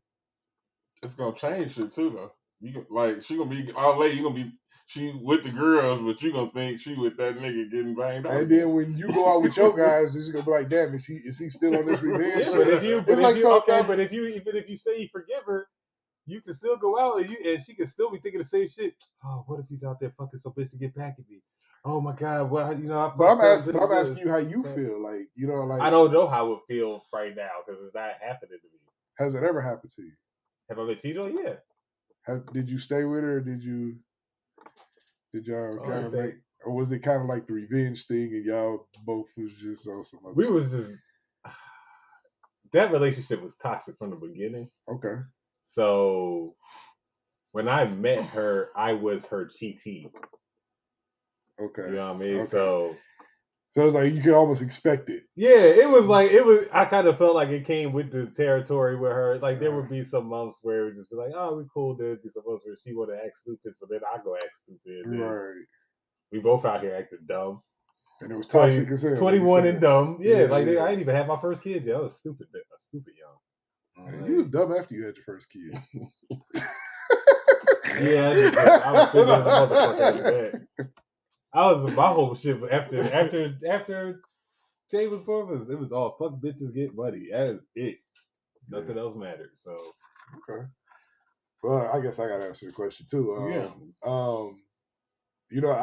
It's gonna change shit too, though. You can, like she gonna be all late. You gonna be she with the girls, but you gonna think she with that nigga getting banged out. And then when you go out with your guys, it's gonna be like, damn, is he still on this revenge? Yeah, shit? but if you, It's like so okay, dumb. but if you say you forgive her, you can still go out and she can still be thinking the same shit. Oh, what if he's out there fucking some bitch to get back at me? Oh my god, well, But I'm asking you how you feel. Like, like I don't know how it feels right now because it's not happening to me. Has it ever happened to you? Have I been cheated on? Yeah. Did you stay with her, or did y'all kind of like, or was it kind of like the revenge thing, and y'all both was just on some other We shit? was just that relationship was toxic from the beginning. Okay. So when I met her, I was her cheatee. Okay. You know what I mean? Okay. So it's like you could almost expect it. Yeah, it was. I kind of felt like it came with the territory with her. Like there would be some months where it would just be like, "Oh, we cool." There'd be some months where she would act stupid, so then I go act stupid. And right. We both out here acting dumb. And it was toxic as hell. 21 and dumb. Yeah, yeah, I didn't even have my first kid yet. I was stupid young. Man, you was dumb after you had your first kid. Yeah, I was sitting as a motherfucker after that. My whole shit after Jay was born, it was all fuck bitches get money. That is it. Nothing else mattered. So okay. Well, I guess I gotta answer the question too. I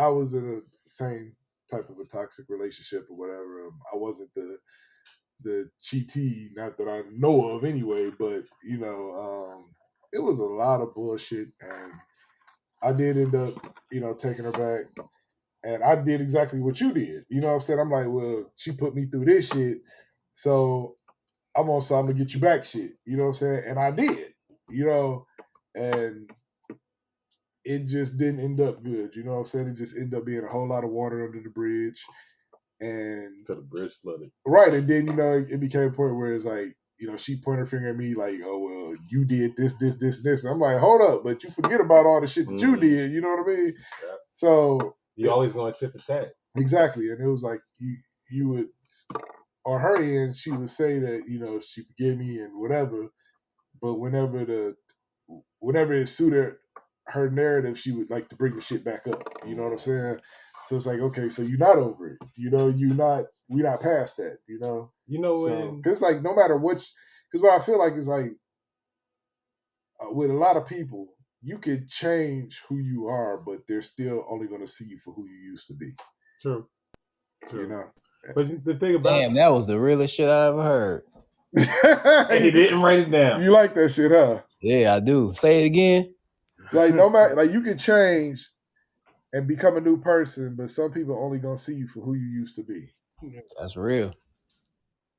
was in the same type of a toxic relationship or whatever. I wasn't the cheatee, not that I know of anyway, but it was a lot of bullshit, and I did end up, taking her back. And I did exactly what you did. You know what I'm saying? I'm like, well, she put me through this shit, so I'm gonna get you back shit. You know what I'm saying? And I did. And it just didn't end up good. You know what I'm saying? It just ended up being a whole lot of water under the bridge. And so the bridge flooded. Right. And then, it became a point where it's like, she pointed her finger at me like, oh, well, you did this, this, this, this. And I'm like, hold up, but you forget about all the shit that you did. You know what I mean? Yeah. So you always going tit for tat. Exactly. And it was like you would, on her end, she would say that, she forgive me and whatever. But whenever it suited her narrative, she would like to bring the shit back up. You know what I'm saying? So it's like, okay, so you're not over it. We're not past that. So, because like no matter because what I feel like is like with a lot of people, you could change who you are, but they're still only going to see you for who you used to be. True. But the thing about that was the realest shit I ever heard. And he didn't write it down. You like that shit, huh? Yeah, I do. Say it again. Like no matter, like you can change and become a new person, but some people only gonna see you for who you used to be. That's real.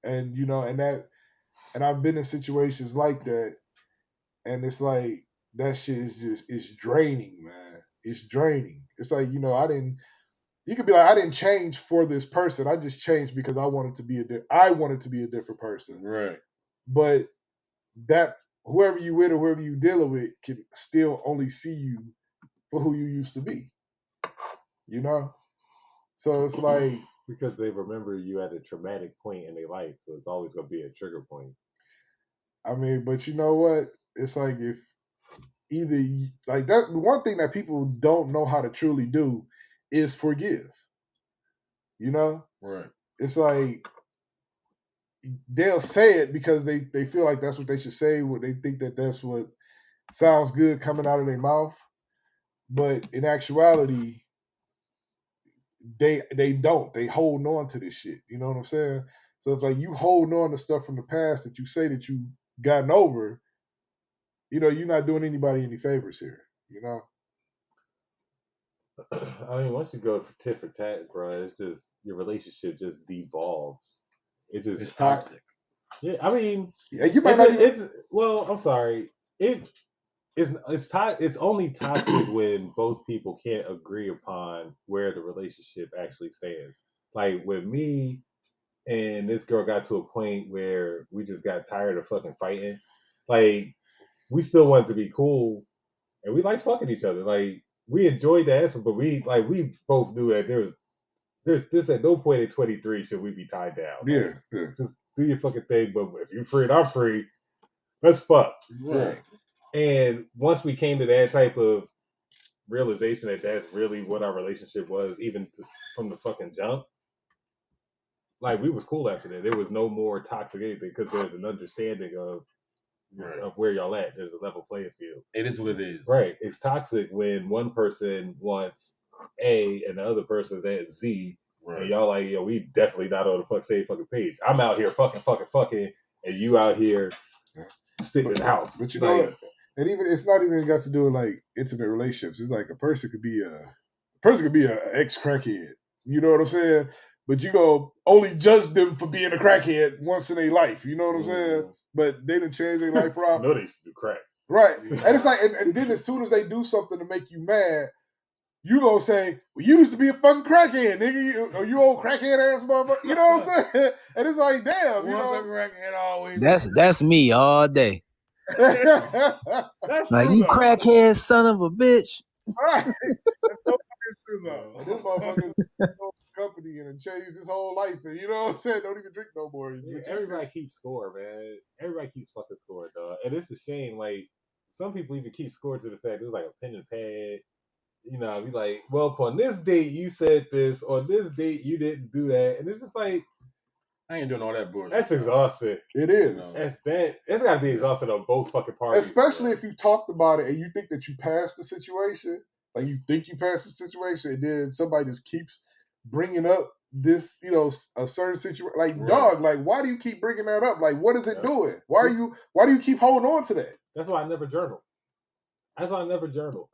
And and I've been in situations like that, and it's like that shit is it's draining, man. It's draining. It's like you could be like, I didn't change for this person. I just changed because I wanted to be a different person. Right. But that whoever you with or whoever you dealing with can still only see you for who you used to be. So it's like because they remember you at a traumatic point in their life, so it's always gonna be a trigger point. I mean, but you know what? It's like if either like that. One thing that people don't know how to truly do is forgive. Right. It's like they'll say it because they feel like that's what they should say. What they think that's what sounds good coming out of their mouth, but in actuality, they don't. They hold on to this shit. You know what I'm saying? So it's like you hold on to stuff from the past that you say that you gotten over. You're not doing anybody any favors here. I mean, once you go for tit for tat, bro, it's just your relationship just devolves. It's toxic. Yeah, I mean, yeah, you might not even. I'm sorry. It's only toxic when both people can't agree upon where the relationship actually stands. Like with me and this girl got to a point where we just got tired of fucking fighting. Like we still wanted to be cool, and we like fucking each other. Like we enjoyed the aspect, but we both knew that there was This at no point in 23 should we be tied down. Like, Yeah. just do your fucking thing. But if you free and I'm free, let's fuck. Right. And once we came to that type of realization that that's really what our relationship was, even from the fucking jump, like we was cool after that. There was no more toxic anything because there's an understanding of where y'all at. There's a level playing field. It is what it is. Right. It's toxic when one person wants A and the other person's at Z. Right. And y'all like, yo, we definitely not on the same fucking page. I'm out here fucking, and you out here sitting in the house. But you know what? And even it's not even got to do with like intimate relationships. It's like a person could be an ex crackhead. You know what I'm saying? But you go only judge them for being a crackhead once in their life. You know what I'm saying? But they didn't change their life, Rob. No, they used to do crack. Right. And it's like, and then as soon as they do something to make you mad, you gonna say, well, you used to be a fucking crackhead, nigga. Or you old crackhead ass motherfucker. You know what I'm saying? And it's like, damn, you know. Crackhead always. That's me all day. That's like, you crackhead son of a bitch. Right. That's so true, though. And this motherfucker's company and changed his whole life. And you know what I'm saying? Don't even drink no more. Everybody keeps score, man. Everybody keeps fucking score, dog. And it's a shame. Like, some people even keep score to the fact there's like a pen and pad. You know, be like, well, on this date you said this, on this date you didn't do that. And it's just like, I ain't doing all that bullshit. That's exhausting. It is. You know? It's got to be exhausting on both fucking parties. Especially if you talked about it and you think that you passed the situation. Like, you think you passed the situation, and then somebody just keeps bringing up this, you know, a certain situation. Like, dog, like, why do you keep bringing that up? Like, what is it doing? Why do you keep holding on to that? That's why I never journal. I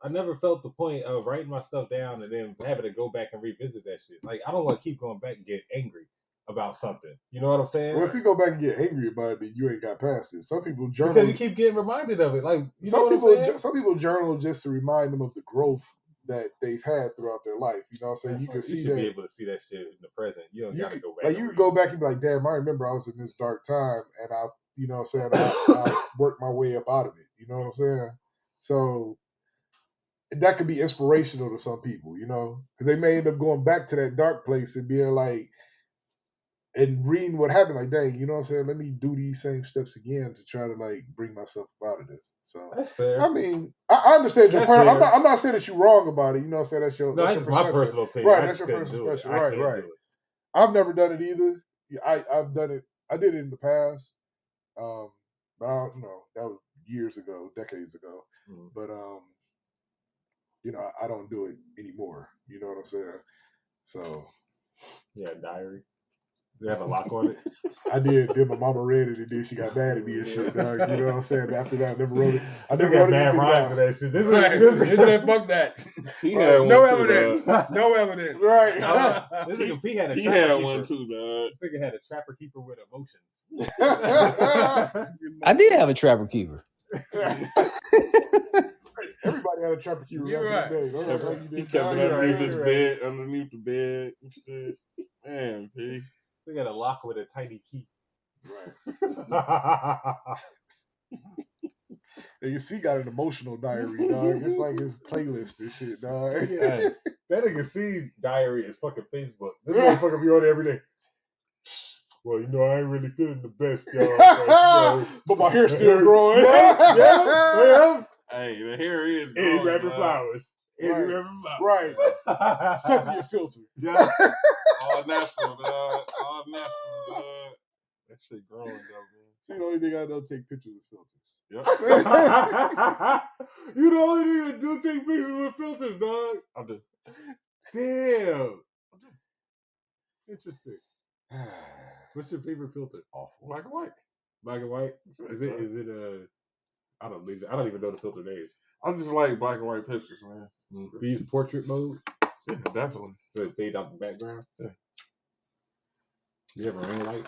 never felt the point of writing my stuff down and then having to go back and revisit that shit. Like, I don't want to keep going back and get angry about something. You know what I'm saying? Well, if you go back and get angry about it, then you ain't got past it. Some people journal because you keep getting reminded of it. Like, some people journal just to remind them of the growth that they've had throughout their life. You know what I'm saying? You can see that. Be able to see that shit in the present. You don't got to go back. Like, you can go back and be like, damn, I remember I was in this dark time, and I, you know what I'm saying, I worked my way up out of it. You know what I'm saying? So that could be inspirational to some people, you know, because they may end up going back to that dark place and being like, and reading what happened, like, dang, you know what I'm saying? Let me do these same steps again to try to like bring myself out of this. So that's fair. I mean, I understand your point. I'm not saying that you're wrong about it. You know what I'm saying? That's your my personal opinion. Right, that's your personal perspective. Right. I've never done it either. I've done it. I did it in the past. But I don't know. That was years ago, decades ago. Mm-hmm. But you know, I don't do it anymore. You know what I'm saying? So yeah, diary. You have a lock on it? I did. Then my mama read it, and then she got mad at me and shit, dog. You know what I'm saying? After that, I never wrote it. I never wrote anything down for that shit. This is fuck that. He had no one evidence. Too, no evidence. Right. He had one too, dog. This nigga had a trapper keeper with emotions. I did have a trapper keeper. Everybody had a trapper keeper. You're right. He kept it underneath the bed and shit. Man, P. We got a lock with a tiny key. Right. And you see, got an emotional diary, dog. It's like his playlist and shit, dog. Yeah. That nigga see diary is fucking Facebook. This motherfucker be on there every day. Well, you know, I ain't really feeling the best, y'all. But my hair's still growing. Yeah. Hey, the hair is growing. Ain't wrapping flowers. Right. Sepia filter. Yeah. All natural, dog. All natural, dog. That shit growing, though, man. See, the only thing I know, take pictures with filters. Yep. You the only nigga that do take pictures with filters, dog. I do. Damn. Interesting. What's your favorite filter? Awful. Black and white. Black and white? Is it I don't even know the filter names. I just like black and white pictures, man. Do you use portrait mode? Yeah, definitely. So it fade out the background? Yeah. You have a ring light?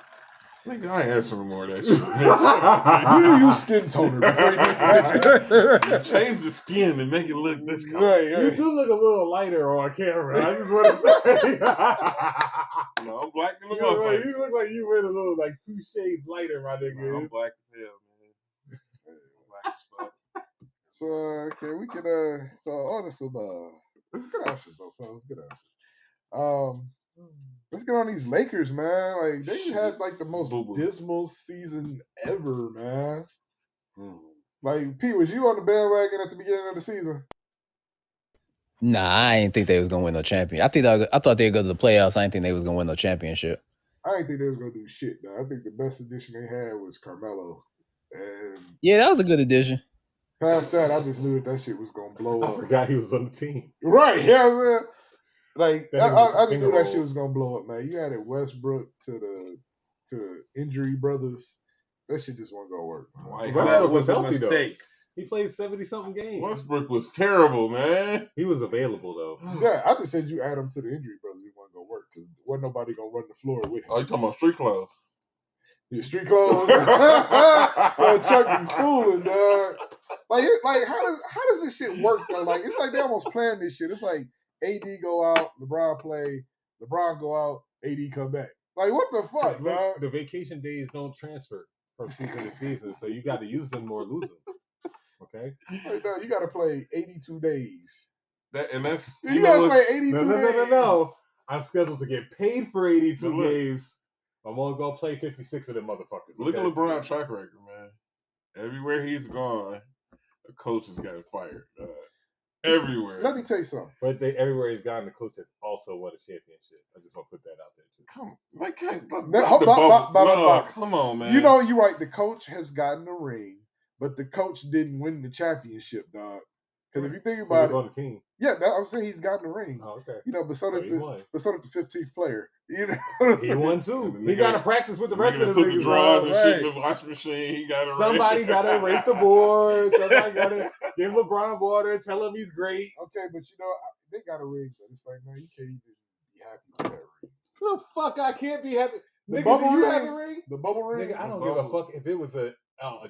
Nigga, I ain't answering no more of that shit. You use skin toner before you get you change the skin and make it look this color. Right. You do look a little lighter on camera. I just want to say. No, I'm black in the motherfucker. You look like you went a little, like, 2 shades lighter, my nigga. No, I'm black as hell, man. Black as fuck. So, okay, we can, so on to some, good answers, though, fellas. Good answers. Let's get on these Lakers, man. Like they had like the most Boo-boo. dismal season ever, man. Hmm. Like P, was you on the bandwagon at the beginning of the season? Nah, I ain't think they was gonna win no champion. I thought they'd go to the playoffs. I didn't think they was gonna win no championship. I didn't think they was gonna do shit. Though. I think the best addition they had was Carmelo, and Yeah, that was a good addition. past that, I just knew that shit was gonna blow I up. forgot he was on the team. Right? Yeah, man. Like That nigga was I just finger knew that roll. shit was gonna blow up, man. You added Westbrook to the injury brothers. That shit just wasn't gonna work. Man. White Westbrook Hart was a healthy though. mistake. He played 70-something games. Westbrook was terrible, man. He was available though. Yeah, I just said you add him to the injury brothers. It wasn't gonna work because wasn't nobody gonna run the floor with him. Oh, you talking about street clothes? Your street clothes. Yo, Chuck be fooling, dog. Like how does this shit work though? Like it's like they almost planned this shit. It's like AD go out, LeBron play, LeBron go out, AD come back. Like what the fuck, Look, dog? the vacation days don't transfer from season to season, so you got to use them or lose them. Okay. Like, no, you got to play 82 days. That's You got to play 82 days. No. I'm scheduled to get paid for 82 Now look. games. I'm only gonna play 56 of them motherfuckers. Look okay? at LeBron's track record, man. Everywhere he's gone, the coach has gotten fired. Everywhere. Let me tell you something. But everywhere he's gone, the coach has also won a championship. I just want to put that out there too. Come, like, come on, man. You know, you're right. The coach has gotten a ring, but the coach didn't win the championship, dog. Because if you think He about was it, on the team. yeah, I'm saying he's gotten a ring. Oh, okay. You know, but so did he won. the 15th player. You know, what I'm He saying? won too. And the He nigga- got to practice with the rest of the put the niggas. drawers and right? shit in the washing machine. He got a Somebody ring. got to erase the board. Somebody got to give LeBron water. Tell him he's great. Okay, but you know, they got a ring, but it's like, man, you can't even be happy with that ring. The fuck, I can't be happy. The Nigga, bubble do you ring? have a ring? The bubble ring. Nigga, I don't give a fuck if it was a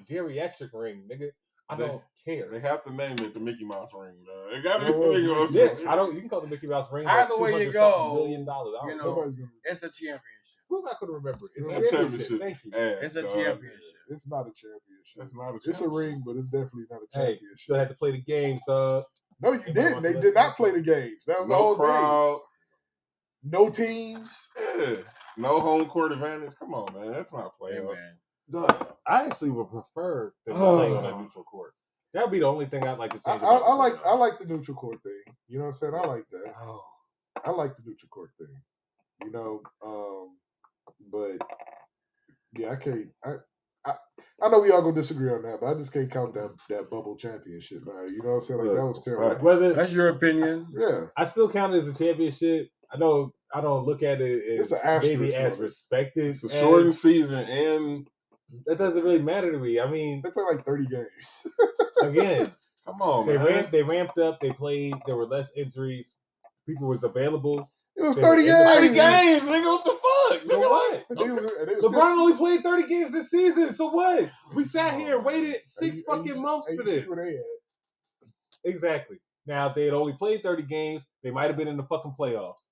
geriatric ring, nigga. I don't care. They have to name it the Mickey Mouse ring, dog. It got to be Oh, the Mickey Mouse Yeah, ring. I don't. You can call it the Mickey Mouse ring. Either way you go, $200 million. I you don't know, know. Nobody's gonna. It's a championship. Who's not gonna remember it? It's It's a a championship. championship. Thank you. Ass, It's a dog. championship. It's not a championship. That's not a It's a championship. ring, but it's definitely not a Hey, championship. still had to play the games, dog. No, you didn't. They did not play the games. That was the No whole crowd. thing. No teams. Yeah. No home court advantage. Come on, man. That's not Hey, playoff. man. Dog, I actually would prefer them to play on a neutral court. That would be the only thing I'd like to change. about the I like the neutral court thing. You know what I'm saying? I like that. Oh. I like the neutral court thing. You know, but yeah, I can't. I know we all gonna disagree on that, but I just can't count that bubble championship. Man. You know what I'm saying? Like that was terrible. Whether That's your opinion. Yeah, I still count it as a championship. I know I don't look at it It's as an asterisk maybe as on it. respected. It's a shortened season, and That doesn't really matter to me. I mean, they play like 30 games. again, come on, they man. ramped up. They played. There were less injuries. People was available. It was They 30 were in the games. 30 games, nigga. What the fuck? So Nigga, what? And they was LeBron only played 30 games this season. So what? We sat here and waited and 6 you- fucking and you- months and for you see this. where they at. Exactly. Now, if they had only played 30 games, they might have been in the fucking playoffs.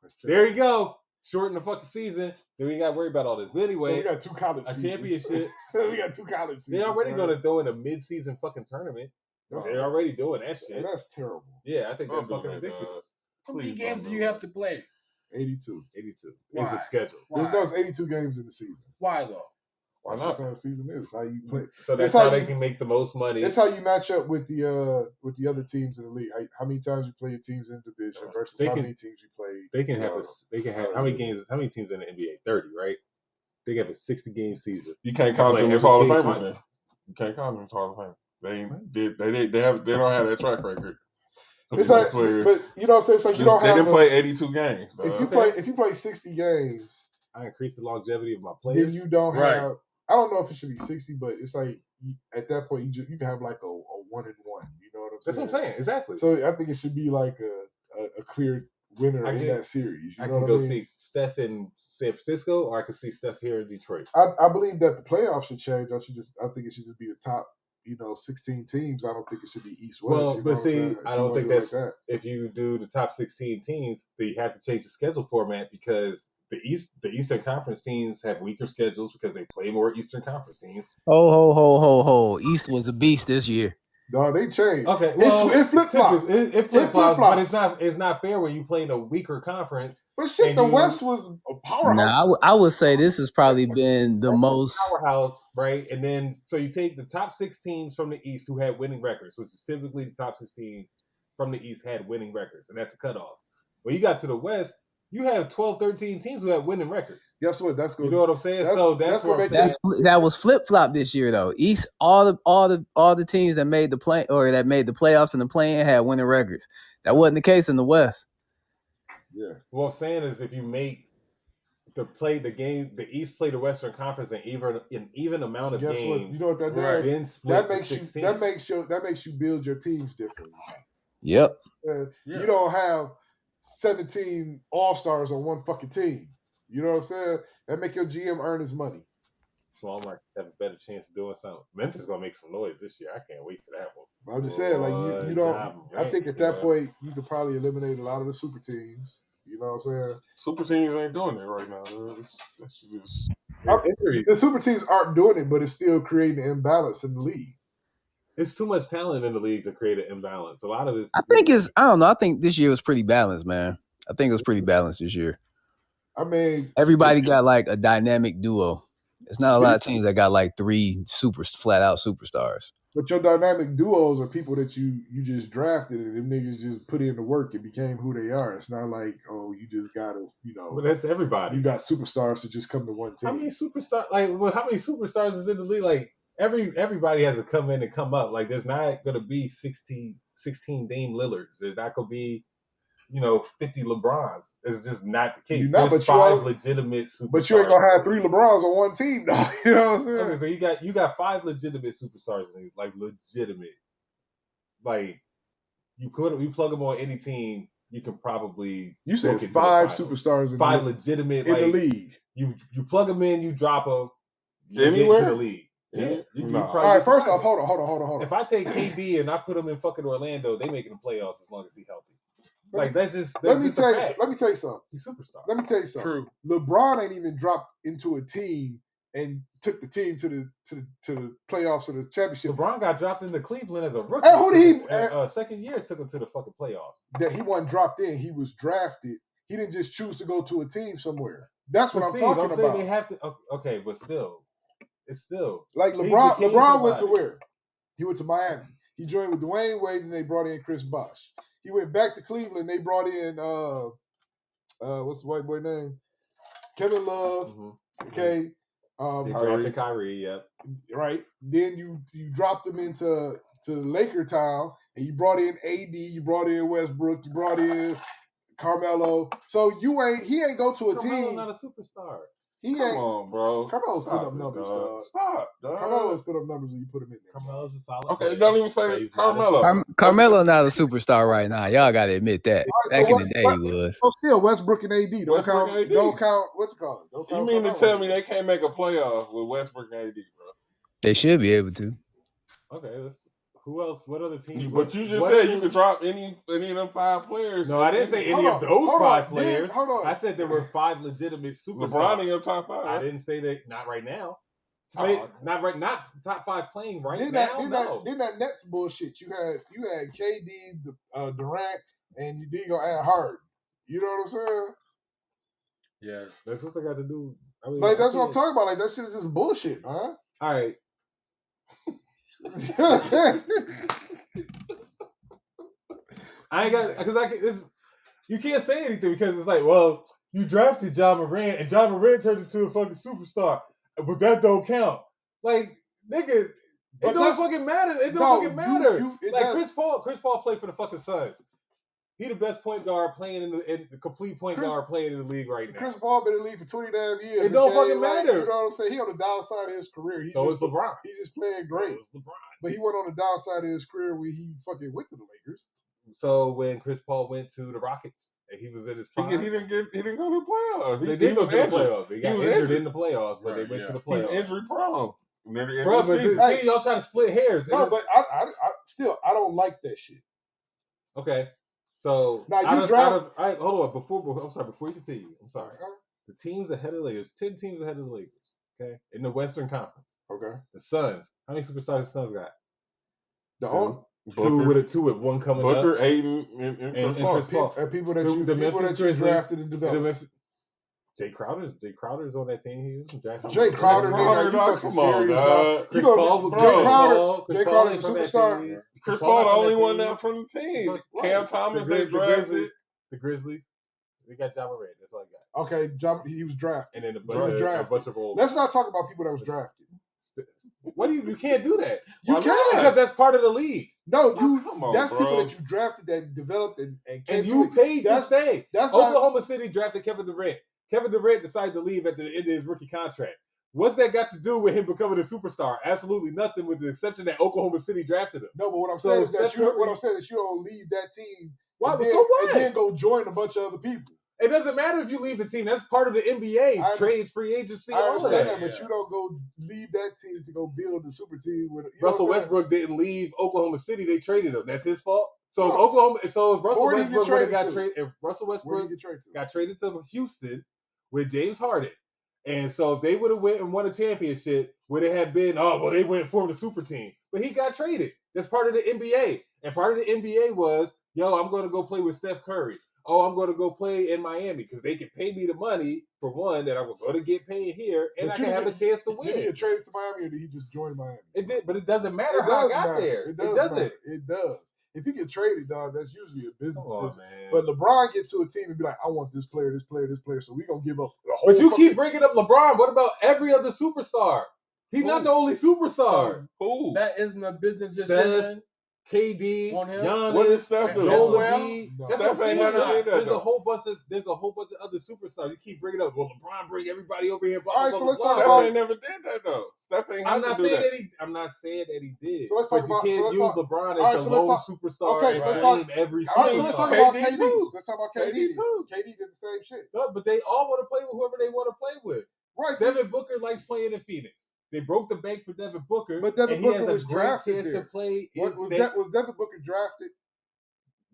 That's There you go. Shorten the fucking season. Then we got to worry about all this. But So anyway, we got 2 college a seasons. championship. We got 2 college seasons. They're already right? going to throw in a mid-season fucking tournament. That's- They're already doing that and shit. that's terrible. Yeah, I think that's Don't do fucking that, dog. ridiculous. How many Please games don't do do you have that. to play? 82. 82 is Why? the schedule. Why? There's 82 games in the season. Why though? Why That's not? how the season is. How you play. So that's It's how how they you- can make the most money. It's how you match up with the other teams in the league. How many times you play your teams in division versus They how can- many teams you play. They can have uh, this. They can have how many games? How many teams in the NBA? 30, right? They can have a 60-game season. You can't count Play them as every Hall of team Famers twice. then. You can't count them as Hall of Fame. They don't have that track record. It's like, Players. but you know what I'm saying? It's like you don't They have. didn't play 82 games. If you dog. play 60 games, I increase the longevity of my players. then you don't Right. have. I don't know if it should be 60, but it's like at that point you can have like a 1-1. You know what I'm saying? That's what I'm saying. Exactly. So I think it should be like a clear winner I in can- that series. You I know can what go I mean? see Steph in San Francisco, or I can see Steph here in Detroit. I believe that the playoffs should change. I think it should just be the top, 16 teams. I don't think it should be East West. Well, you know but what I'm see, saying? If I you don't wanna think do it that's- like If you do the top 16 teams, then you have to change the schedule format because the Eastern Conference teams have weaker schedules because they play more Eastern Conference teams. Ho. East was a beast this year. No, they changed. Okay, well, it flip flops. It flip flops, but it's not fair when you play in a weaker conference. But shit, the West was a powerhouse. Nah, I would say this has probably been the most powerhouse, right? And then so you take the top 6 teams from the East who had winning records, which is typically the top 16 from the East had winning records, and that's a cutoff. When you got to the West, you have 12, 13 teams who have winning records. Guess what? That's good. You know what I'm saying? That's what I'm saying. That was flip flop this year though. East, all the teams that made the playoffs and the play-in had winning records. That wasn't the case in the West. Yeah. What I'm saying is, if you make the East play the Western Conference in even amount of games. What? You know what that does? Then split that makes you build your teams differently. Yep. You don't have 17 all-stars on one fucking team. You know what I'm saying? That make your GM earn his money. Small markets have a better chance of doing something. Memphis gonna make some noise this year. I can't wait for that one. I'm just saying, like you don't. I think at that point you could probably eliminate a lot of the super teams. You know what I'm saying? Super teams ain't doing it right now. The super teams aren't doing it, but it's still creating an imbalance in the league. It's too much talent in the league to create an imbalance. A lot of this. I don't know. I think this year was pretty balanced, man. I think it was pretty balanced this year. I mean, everybody got like a dynamic duo. There's not a lot of teams that got like 3 flat out superstars. But your dynamic duos are people that you just drafted and them niggas just put in the work and became who they are. It's not like, oh, you just got us, But that's everybody. You got superstars to just come to one team. How many superstars? How many superstars is in the league? Like everybody has to come in and come up. Like there's not gonna be 16 Dame Lillards. There's not gonna be 50 LeBrons. It's just not the case. There's 5 legitimate superstars. But you ain't gonna have 3 LeBrons on one team, though. You know what I'm saying? Okay, so you got 5 legitimate superstars, like legitimate. Like you plug them on any team, you can probably. You said it's 5 superstars. 5 legitimate in the league. You plug them in, you drop them. Anywhere in the league. Yeah. All right. First off, hold on. If I take KD and I put him in fucking Orlando, they making the playoffs as long as he's healthy. Let me tell you something. He's a superstar. Let me tell you something. True. LeBron ain't even dropped into a team and took the team to the playoffs or the championship. LeBron got dropped into Cleveland as a rookie. And who did he? Second year took him to the fucking playoffs. That he wasn't dropped in. He was drafted. He didn't just choose to go to a team somewhere. That's what I'm talking about. Saying they have to. Okay, but still, it's still like LeBron. LeBron went to where? He went to Miami. He joined with Dwayne Wade, and they brought in Chris Bosh. He went back to Cleveland. They brought in what's the white boy name? Kevin Love. Mm-hmm. Okay. They drafted Kyrie. Yep. Right. Then you dropped him into Laker town, and you brought in AD. You brought in Westbrook. You brought in Carmelo. So he ain't go to a Carmelo's team. Not a superstar. Come on, bro. Carmelo's put up numbers, dog. Stop, dog. Carmelo's put up numbers when you put him in there. Carmelo's a solid. Okay, don't even say Carmelo. Carmelo not a superstar right now. Y'all got to admit that. Back in the day, he was. So still, Westbrook and AD. Don't count. What you call it? Don't count. You mean to tell me they can't make a playoff with Westbrook and AD, bro? They should be able to. Okay, who else? What other teams? But you just said you could drop any of them 5 players. No, I didn't say any of those 5 players. Hold on. I said there were 5 legitimate superstars. LeBron in your top 5. I didn't say that. Not right now. Not top 5 playing now. No. Didn't that Nets bullshit? You had KD, Durant, and you did go add Harden. You know what I'm saying? Yeah, that's what I got to do. I mean, that's what I'm talking about. Like that shit is just bullshit, huh? All right. I ain't got because you can't say anything because it's like, well, you drafted John Morant and John Morant turned into a fucking superstar, but that don't count. Like, nigga, it don't fucking matter. It don't fucking matter. Chris Paul played for the fucking Suns. He the best point guard playing in the complete point guard playing in the league right now. Chris Paul been in the league for 20 damn years. It don't fucking matter. You know what I'm saying? He on the downside of his career. So is LeBron. He's just playing great. So is LeBron. But he went on the downside of his career when he fucking went to the Lakers. So when Chris Paul went to the Rockets and he was in his prime, he didn't go to the playoffs. They did go to the playoffs. They got injured in the playoffs, but they went to the playoffs. He's injury prone. Bro, but see, y'all trying to split hairs. No, but I don't like that shit. Okay. So now hold on. Before you continue, I'm sorry. The teams ahead of the Lakers, 10 teams ahead of the Lakers. Okay, in the Western Conference. Okay. The Suns. How many superstars the Suns got? Two with one coming Booker, up. Aiden, and Chris Paul. Chris Paul. And people that The you Memphis Grizzlies drafted and developed. Jay Crowder's on that team. He was drafted. Jay Crowder, Crowder, you dog, fucking come on, serious, dog. dog. Chris You Paul, Jay Crowder's ain't a from that superstar. team. Chris Paul, the only not one that now from the team. Right. Cam Thomas, they drafted. The Grizzlies. They got Ja Morant. That's all I got. Okay, he was drafted. And then a bunch of old. Let's not talk about people that was drafted. What do you can't do that? You Why can not? Because that's part of the league. No, come on, that's bro. people that you drafted that developed and And you paid to stay. That's not, Oklahoma City drafted Kevin Durant. Kevin Durant decided to leave at the end of his rookie contract. What's that got to do with him becoming a superstar? Absolutely nothing, with the exception that Oklahoma City drafted him. No, but what I'm saying is that you don't leave that team. Why? And then, So what? And then go join a bunch of other people. It doesn't matter if you leave the team. That's part of the NBA. Trades, free agency, I all of understand that. that, but you don't go leave that team to go build the super team with Russell Westbrook didn't leave Oklahoma City. They traded him. That's his fault. So No. if Russell Where did he get Westbrook would have got traded to? traded, if Russell Where did Westbrook he get traded to? got traded to Houston with James Harden, and so if they would have went and won a championship, would it have been, they went and formed a super team? But he got traded. That's part of the NBA. And part of the NBA was, I'm going to go play with Steph Curry. Oh, I'm going to go play in Miami because they can pay me the money, for one, that I'm going to get paid here, and I can have a chance to win. Did he get traded to Miami, or did he just join Miami? It did, but it doesn't matter how I got there. It doesn't. Matter. It does. If you get traded, dog, that's usually a business decision. Man. But LeBron gets to a team and be like, I want this player, this player, this player, so we're going to give up the whole. But you keep bringing up LeBron. What about every other superstar? He's not the only superstar. Who? That isn't a business Steph, decision. KD, On him? Giannis, What did Steph do? Joel Well, Embiid. no. That's what I'm Steph ain't saying. never did that, There's though. a whole bunch of other superstars. You keep bringing up. Well, LeBron bring everybody over here. Blah, All right, blah, so blah, let's blah, talk blah. Steph about- ain't never did that though. Steph ain't I'm had not to do saying that. that I'm not saying that he did. So let's but talk you about- can't so let's use talk- LeBron as all right, the so let's lone talk- superstar okay, and so let's blame talk- every All right, so let's talk about KD KD. too. Let's talk about KD KD. too. KD did the same shit. No, but they all want to play with whoever they want to play with. Right. Devin Booker likes playing in Phoenix. They broke the bank for Devin Booker, But Devin and he Booker has a was great drafted chance there. to play in Was state. Devin Booker drafted?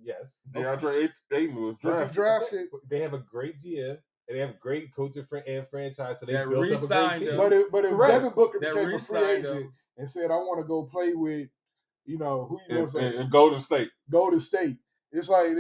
Yes. DeAndre Ayton was Was he drafted. drafted? They have a great GM, and they have a great coach and franchise, so they That built up a great re-signed team. him. But if Correct. Devin Booker That became a free re-signed agent him. and said, I want to go play with, who you want to In Golden State. go to state, it's like,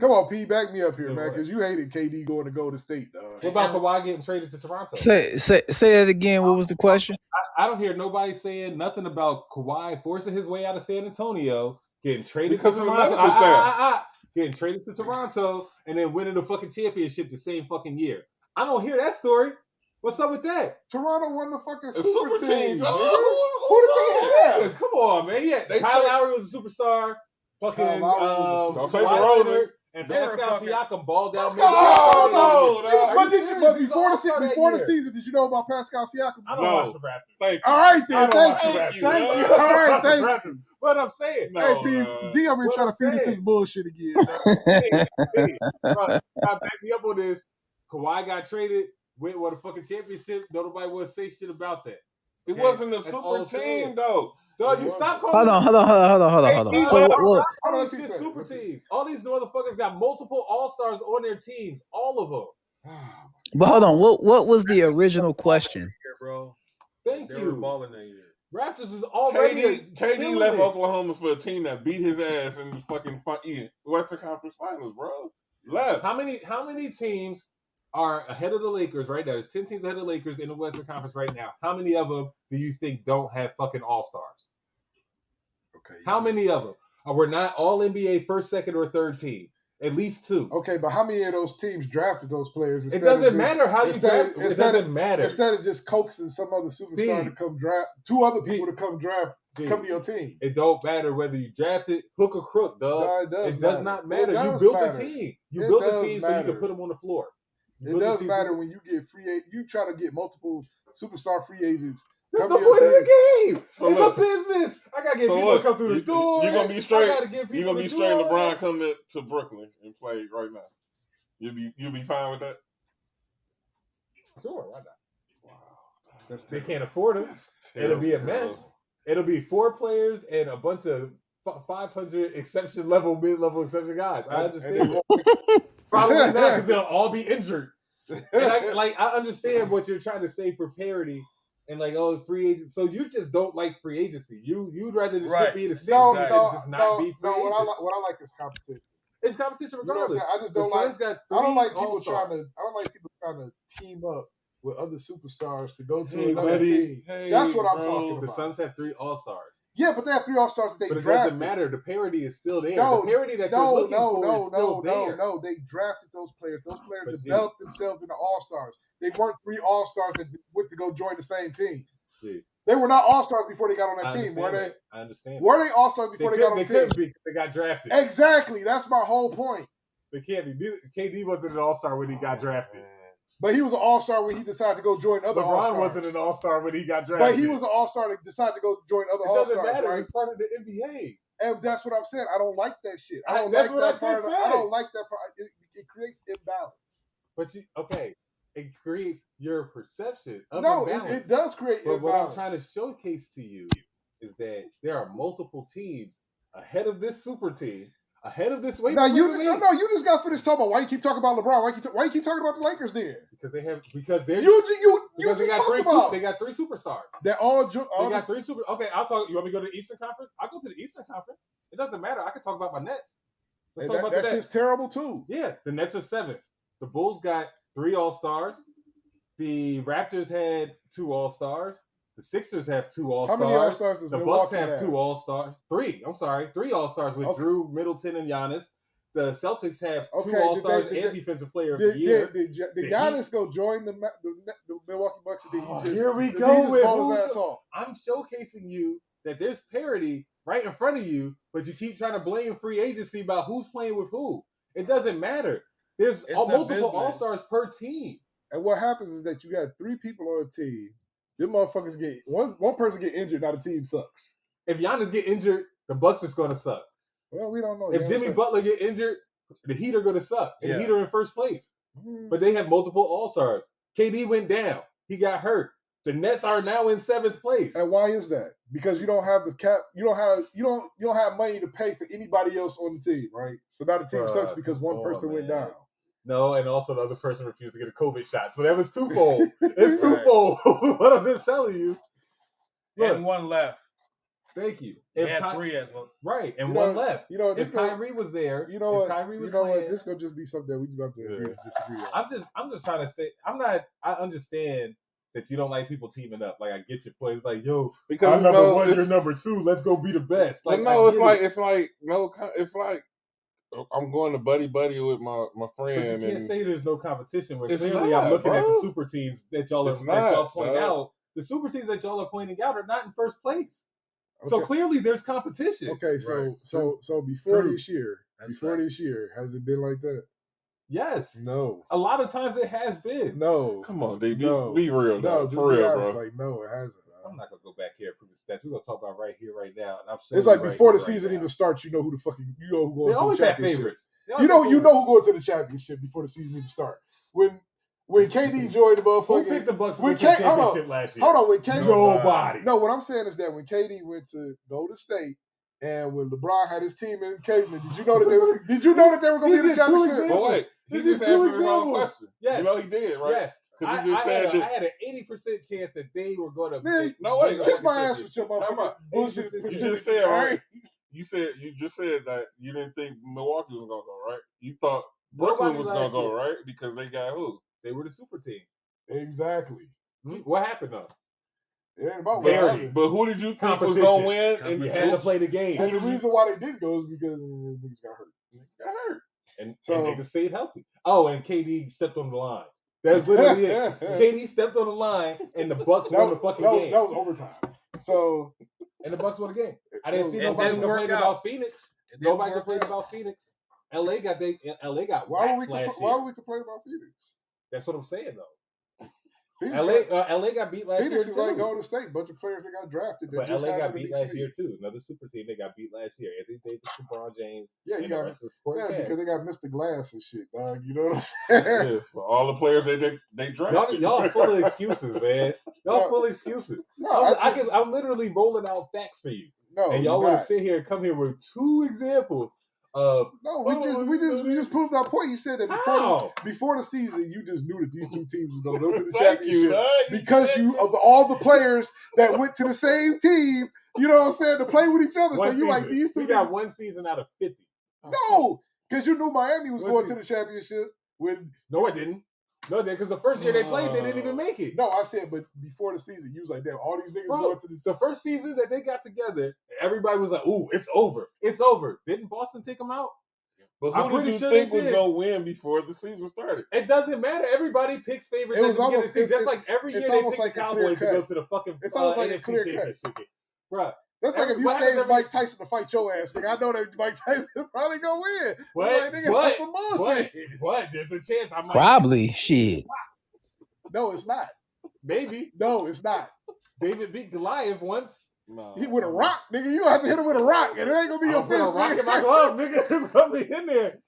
come on, P, back me up here, Then man, what? because you hated KD going to Golden State, dog. What about Kawhi getting traded to Toronto? Say that again. What was the question? I don't hear nobody saying nothing about Kawhi forcing his way out of San Antonio, getting traded Because to of the Toronto, medical staff. getting traded to Toronto, and then winning the fucking championship the same fucking year. I don't hear that story. What's up with that? Toronto won the fucking A super super team. team. Nigga. Who did they have? Come on, man. Yeah, They Kyle trade- Lowry was a superstar. Fucking Kyle Lowry was a superstar. Kawhi Don't say Leonard and They were Pascal fucking- Siakam balled down. No, But He's before all-star that the year. season, did you know about Pascal Siakam? I don't No. watch the Raptors. Thank you. All right, I then. don't Thank watch you. the Thank you, Thank man. you. All right, I don't thank watch the you. Raptors. But I'm saying, No, Hey, P, man. D over here What trying I'm to finish saying. his bullshit again. Man. hey, bro, back me up on this. Kawhi got traded, went won a fucking championship. Nobody want to say shit about that. It Okay? wasn't a That's all super I'm saying. team though. Dog, you stop calling Hold on. So what? all these shit super teams. All these motherfuckers got multiple all-stars on their teams. All of them. But hold on. What was the original question? Bro. Thank They were you. balling that year. Raptors was already KD killing left it. Oklahoma for a team that beat his ass in the fucking Western Conference Finals, bro. Left. How many teams are ahead of the Lakers right now? There's 10 teams ahead of the Lakers in the Western Conference right now. How many of them do you think don't have fucking all-stars? Okay. How many of them? We're not all NBA first, second, or third team. At least 2. Okay, but how many of those teams drafted those players? It doesn't matter how you draft. It doesn't matter. Instead of just coaxing some other superstar to come draft, 2 other people to come draft, come to your team. It don't matter whether you drafted hook or crook, dog. No, it does not matter. It does You built matter. a team. You It built a does team so you matter. can put them on the floor. It does matter when you get free agent. You try to get multiple superstar free agents. That's come the to your point of the team. game. So It's look. a business. I gotta get So people look, to come through the door. You're gonna be straight. I gotta get people You're gonna be to straight. do all LeBron that. come to Brooklyn and play right now. You'll be fine with that. Sure, why not? That's They terrible. can't afford them. It'll be a Terrible, mess. It'll be 4 players and a bunch of 500 exception level, mid-level exception guys. I understand. Probably not because they'll all be injured. And I understand what you're trying to say for parity, and like, oh, free agent. So you just don't like free agency. You'd rather the Right. shit be the six No, than exactly. just not be free agents. What I like is competition. It's competition You know what I'm regardless. saying? I just The don't like. Suns got I don't like three people trying all-stars. to. I don't like people trying to team up with other superstars to go to Hey, another buddy. team. Hey, That's what I'm bro. talking The about. Suns have 3 all-stars. Yeah, but they have 3 all-stars that they But it drafted. doesn't matter. The parity is still there. No, the parity that you're looking for is still there. No. They drafted those players. Those players But developed themselves into all-stars. They weren't 3 all-stars that went to go join the same team. Gee, They were not all-stars before they got on I that team, were understand they? that. I understand. Were they all-stars before they got on the team? couldn't be. They got drafted. Exactly. That's my whole point. They can't be. KD wasn't an all-star when he got drafted. But he was an all-star when he decided to go join other all-stars. LeBron wasn't an all-star when he got drafted. But he was an all-star that decided to go join other It all-stars, doesn't matter. right? It's part of the NBA. And that's what I'm saying. I don't like that shit. I don't That's like what I that part. just I don't said. like that part. It creates imbalance. But it creates your perception of No, imbalance. it does create But imbalance. what I'm trying to showcase to you is that there are multiple teams ahead of this super team, ahead of this. Now you just got finished talking about why you keep talking about LeBron. Why you keep talking about the Lakers then? because they got three superstars. That They got 3 super. Okay, I'll talk. You want me to go to the Eastern Conference? I'll go to the Eastern Conference. It doesn't matter. I can talk about my Nets. Let's talk about the that's Nets. just terrible too. Yeah, the Nets are 7th. The Bulls got 3 All-Stars. The Raptors had 2 All-Stars. The Sixers have 2 All-Stars. How many All-Stars does The Milwaukee Bucks have 2 All-Stars. 3. I'm sorry, 3 All-Stars with Drew, Middleton, and Giannis. The Celtics have 2 All-Stars and Defensive Player of the Year. Did Giannis go join the Milwaukee Bucks? Or did he just, here we did go he just with ball his ass off? I'm showcasing you that there's parity right in front of you, but you keep trying to blame free agency about who's playing with who. It doesn't matter. There's multiple All-Stars per team. And what happens is that you got 3 people on a team. Them motherfuckers get one person get injured, now the team sucks. If Giannis get injured, the Bucks is going to suck. Well, we don't know. If Jimmy Butler get injured, the Heat are going to suck. And the Heat are in first place. Mm. But they have multiple All-Stars. KD went down. He got hurt. The Nets are now in 7th place. And why is that? Because you don't have the cap. You don't have money to pay for anybody else on the team, right? So now the team sucks because one person went down. No, and also the other person refused to get a COVID shot. So that was twofold. It's twofold. What I'm just telling you. Look, and one left. Thank you. They had 3 as well. Right, and one left. You know, if Kyrie was there, you know what? Kyrie was what? This gonna just be something that we just have to disagree on. I'm just trying to say. I understand that you don't like people teaming up. Like I get your point. It's like, yo, because I'm number 1, you're number 2. Let's go be the best. Like no, it's like I'm going to buddy with my friend. But you can't say there's no competition. Where It's clearly not, I'm looking bro. at the super teams that y'all point out. The super teams that y'all are pointing out are not in first place. Okay. So clearly there's competition. Okay, so before this year, this year, has it been like that? Yes. No. A lot of times it has been. No. Come on, D. Be real, no, for real, bro. Like, no, it hasn't. I'm not gonna go back here and prove the stats. We're gonna talk about right here, right now. And I'm it's like before the season even starts, you know who who going to the championship. Favorites. You know who going to the championship before the season even starts. When KD joined the motherfucking, who picked the Bucks to win the championship last year? Hold on, when KD, nobody. No, what I'm saying is that when KD went to Golden State and when LeBron had his team in Cleveland, did you know that they were going to be in the championship? But wait, he just answered the wrong question. Yes. You know he did, right? Yes. I had an 80% chance that they were going to. Man, no way. Kiss my ass with your motherfucking bullshit. You just said, right? You just said that you didn't think Milwaukee was going to go, right? You thought Brooklyn was going to go, right? Because they got who? They were the super team. Exactly. What happened though? It ain't about what happened. But who did you think was going to win? And you had to play the game. And the reason why they didn't go is because niggas got hurt. And niggas stayed healthy. Oh, and KD stepped on the line. That's literally it. KD stepped on the line, and the Bucks won the fucking game. That was overtime. So, and the Bucks won the game. I didn't see nobody complain about Phoenix. Nobody complained about Phoenix. LA got waxed last year. Why would we complain about Phoenix? That's what I'm saying though. Phoenix LA got beat last year too. Phoenix is like Golden State, bunch of players that got drafted. But LA got beat last year too. Another super team they got beat last year. Anthony Davis, LeBron James. Yeah, you got because they got Mr. Glass and shit, dog. You know what I'm saying? Yeah, for all the players they drafted. Y'all full of excuses, man. Y'all full of excuses. No, I'm literally rolling out facts for you. No, and y'all want to sit here and come here with 2 examples of No, we just proved our point. You said that before the season, you just knew that these two teams was going to go to the championship because of all the players that went to the same team. You know what I'm saying, to play with each other. So you like these two. We got one season out of 50. No, because you knew Miami was going to the championship. No, I didn't. No, because the first year they played, they didn't even make it. No, I said, but before the season, you was like, damn, all these niggas going to the first season that they got together, everybody was like, ooh, it's over. It's over. Didn't Boston take them out? But who did you think was going to win before the season started? It doesn't matter. Everybody picks favorites at the beginning of the season. Just like every year they pick the Cowboys to go to the fucking NFC Championship. Bro. That's like if you stage Mike Tyson to fight your ass, nigga. I know that Mike Tyson probably gonna win. What? There's a chance I might. Probably. Shit. No, it's not. Maybe. No, it's not. David beat Goliath once. No. He with a rock, nigga. You have to hit him with a rock, and it ain't gonna be your fist. A rock in my glove, nigga. It's gonna be in there.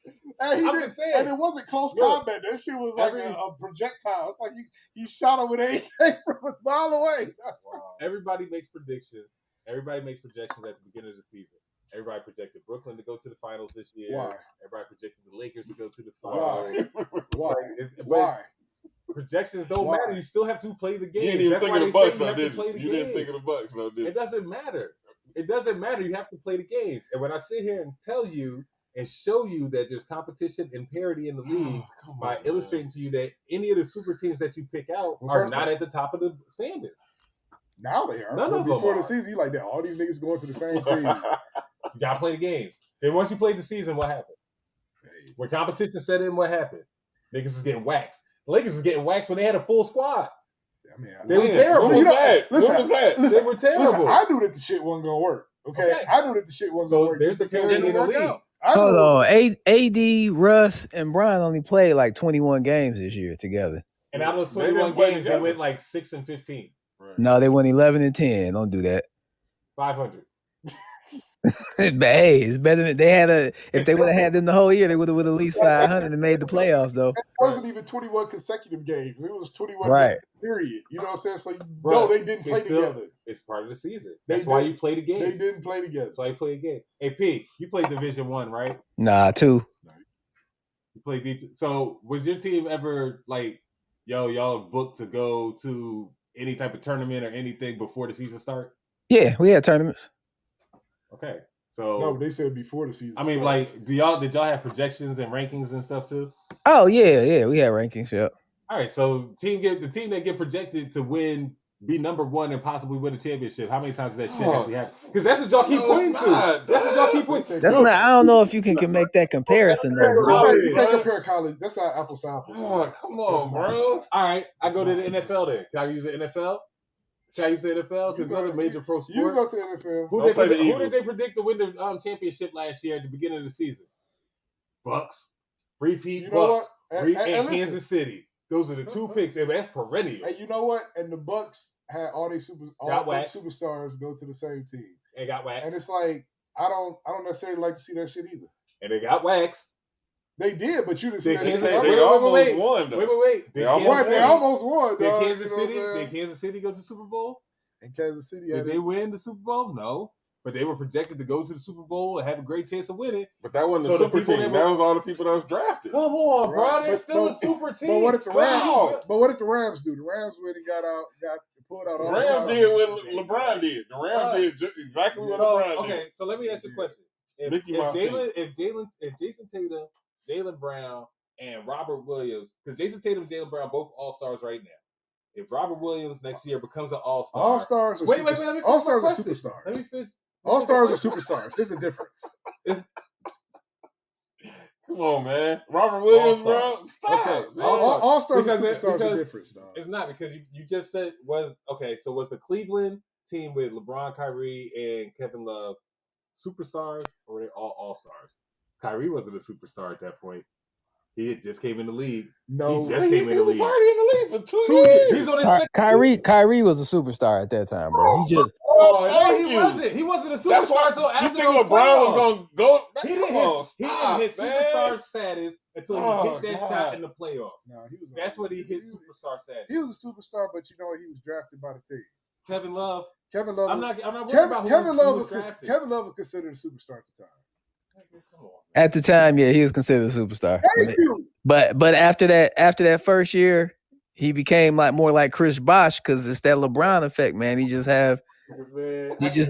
And it wasn't close combat. That shit was like a projectile. It's like he shot him with an AK from a mile away. Wow. Everybody makes predictions. Everybody makes projections at the beginning of the season. Everybody projected Brooklyn to go to the finals this year. Why? Everybody projected the Lakers to go to the finals. Why? Projections don't matter. You still have to play the game. You didn't even think of the Bucks, though, did you? You didn't think of the Bucks, though, did you? It doesn't matter. It doesn't matter. You have to play the games. And when I sit here and tell you and show you that there's competition and parity in the league by illustrating to you that any of the super teams that you pick out are not at the top of the standard. Now they are. None of them before are. the season, you like that. All these niggas going to the same team. You gotta play the games. And once you play the season, what happened? When competition set in, what happened? Niggas was getting waxed. The Lakers was getting waxed when they had a full squad. I mean, they were terrible. Listen, they were terrible. Listen, I knew that the shit wasn't gonna work. Okay? I knew that the shit wasn't gonna work. There's the parity in the league. Hold on. AD, Russ, and Brian only played like 21 games this year together. And out of those 21 games, they went like 6-15. Right. No, they went 11-10. Don't do that. 500. But hey, it's better than they had if they would have had them the whole year, they would have at least 500 and made the playoffs though. It wasn't even 21 consecutive games. It was 21 games, period. You know what I'm saying? So they didn't play together. It's part of the season. That's why you play the game. They didn't play together. That's why you play the game. Hey P, you played Division 1, right? Nah, 2. You played D2. So was your team ever like, y'all booked to go to any type of tournament or anything before the season start? Yeah, we had tournaments. Okay. So no, they said before the season. I mean, like, did y'all have projections and rankings and stuff too? Oh yeah, we had rankings. Yep. All right, so the team that get projected to be number 1 and possibly win a championship. How many times does that shit actually happen? Because that's what y'all keep pointing to. That's what y'all keep pointing. That's not. I don't know if you can make that comparison though, bro. You can't compare college. That's not apples to apples. Oh, come on, bro. All right, I go to the NFL then. Can I use the NFL? Should I use the NFL? Because another major pro sport. You go to the NFL. Who did they predict to win the championship last year at the beginning of the season? Bucks. Repeat Bucks. And Kansas City. Those are the 2 picks, and that's perennial. And you know what? And the Bucks had all their superstars go to the same team. They got waxed. And it's like I don't necessarily like to see that shit either. And they got waxed. They did, but you didn't see that shit. They almost won, though. Wait. They almost won, dog. Did Kansas City go to the Super Bowl? And Kansas City did they win the Super Bowl? No. But they were projected to go to the Super Bowl and have a great chance of winning. But that wasn't the super team. That was all the people that was drafted. Come on, bro. They're still a super team. But what if the Rams? But what if the Rams do? The Rams went and got pulled out. The Rams did what LeBron did. The Rams did just exactly what LeBron did. Okay, so let me ask you a question. If Jason Tatum, Jaylen Brown, and Robert Williams, because Jason Tatum and Jaylen Brown both all-stars right now. If Robert Williams next year becomes an all-star. All-stars are all-stars are superstars. Let me finish. All-stars are superstars. There's a difference. Come on, man. Robert Williams, bro. Stop. Okay. All-stars and superstars are different, dog. It's not because you just said was the Cleveland team with LeBron, Kyrie, and Kevin Love superstars, or were they all all-stars? Kyrie wasn't a superstar at that point. He had just came in the league. No, he just came in the league. He was already in the league for 2 years. He's on his Kyrie was a superstar at that time, bro. He just he wasn't. He wasn't a superstar until after you think LeBron was going to go? He didn't hit superstar status until he hit that shot in the playoffs. No, that's when he hit superstar status. He was a superstar, but you know he was drafted by the team. Kevin Love. I'm not worried about who Kevin Love was considered a superstar at the time. At the time, yeah, he was considered a superstar. Thank you. But after that first year, he became like more like Chris Bosh because it's that LeBron effect, man. He just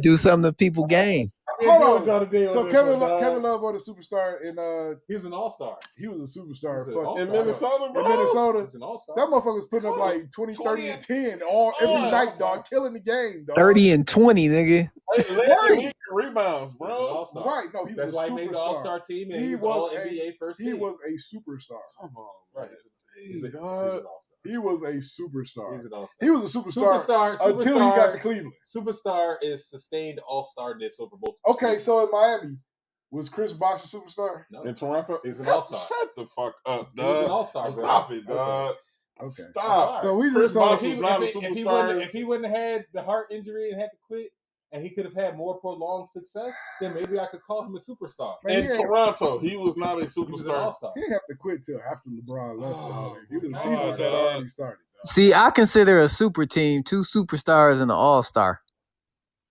do something to people game. Hold on. So Kevin Love was a superstar in He's an all-star. he was a superstar In Minnesota, bro. in Minnesota. He's an all-star. That motherfucker was putting up like 20, 30, and 10 every night, dog, killing the game, dog. 30 and 20, nigga. Hey, led the rebounds, bro. All-star. Right, no, he That's was why a he made the superstar. all-star team and He he was was all a- NBA first He team. was a superstar. Come on, Right. He's a He's god. an all-star. He was a superstar. He's an all-star. He was a superstar until he got to Cleveland. Superstar is sustained all-starness over both. Okay, so in Miami, was Chris Bosh a superstar? No. In Toronto, He's an all-star. Shut the fuck up, He was an dog. all-star, bro. Stop it, dog. Okay. Stop. So we Chris just Bosh talking. was not a If superstar. he wouldn't have had the heart injury and had to quit, and he could have had more prolonged success, then maybe I could call him a superstar. Man, In Toronto, he was not a He was an superstar. all-star. He didn't have to quit till after LeBron left. Oh, The season God, had already started. Dog. See, I consider a super team 2 superstars and an all-star.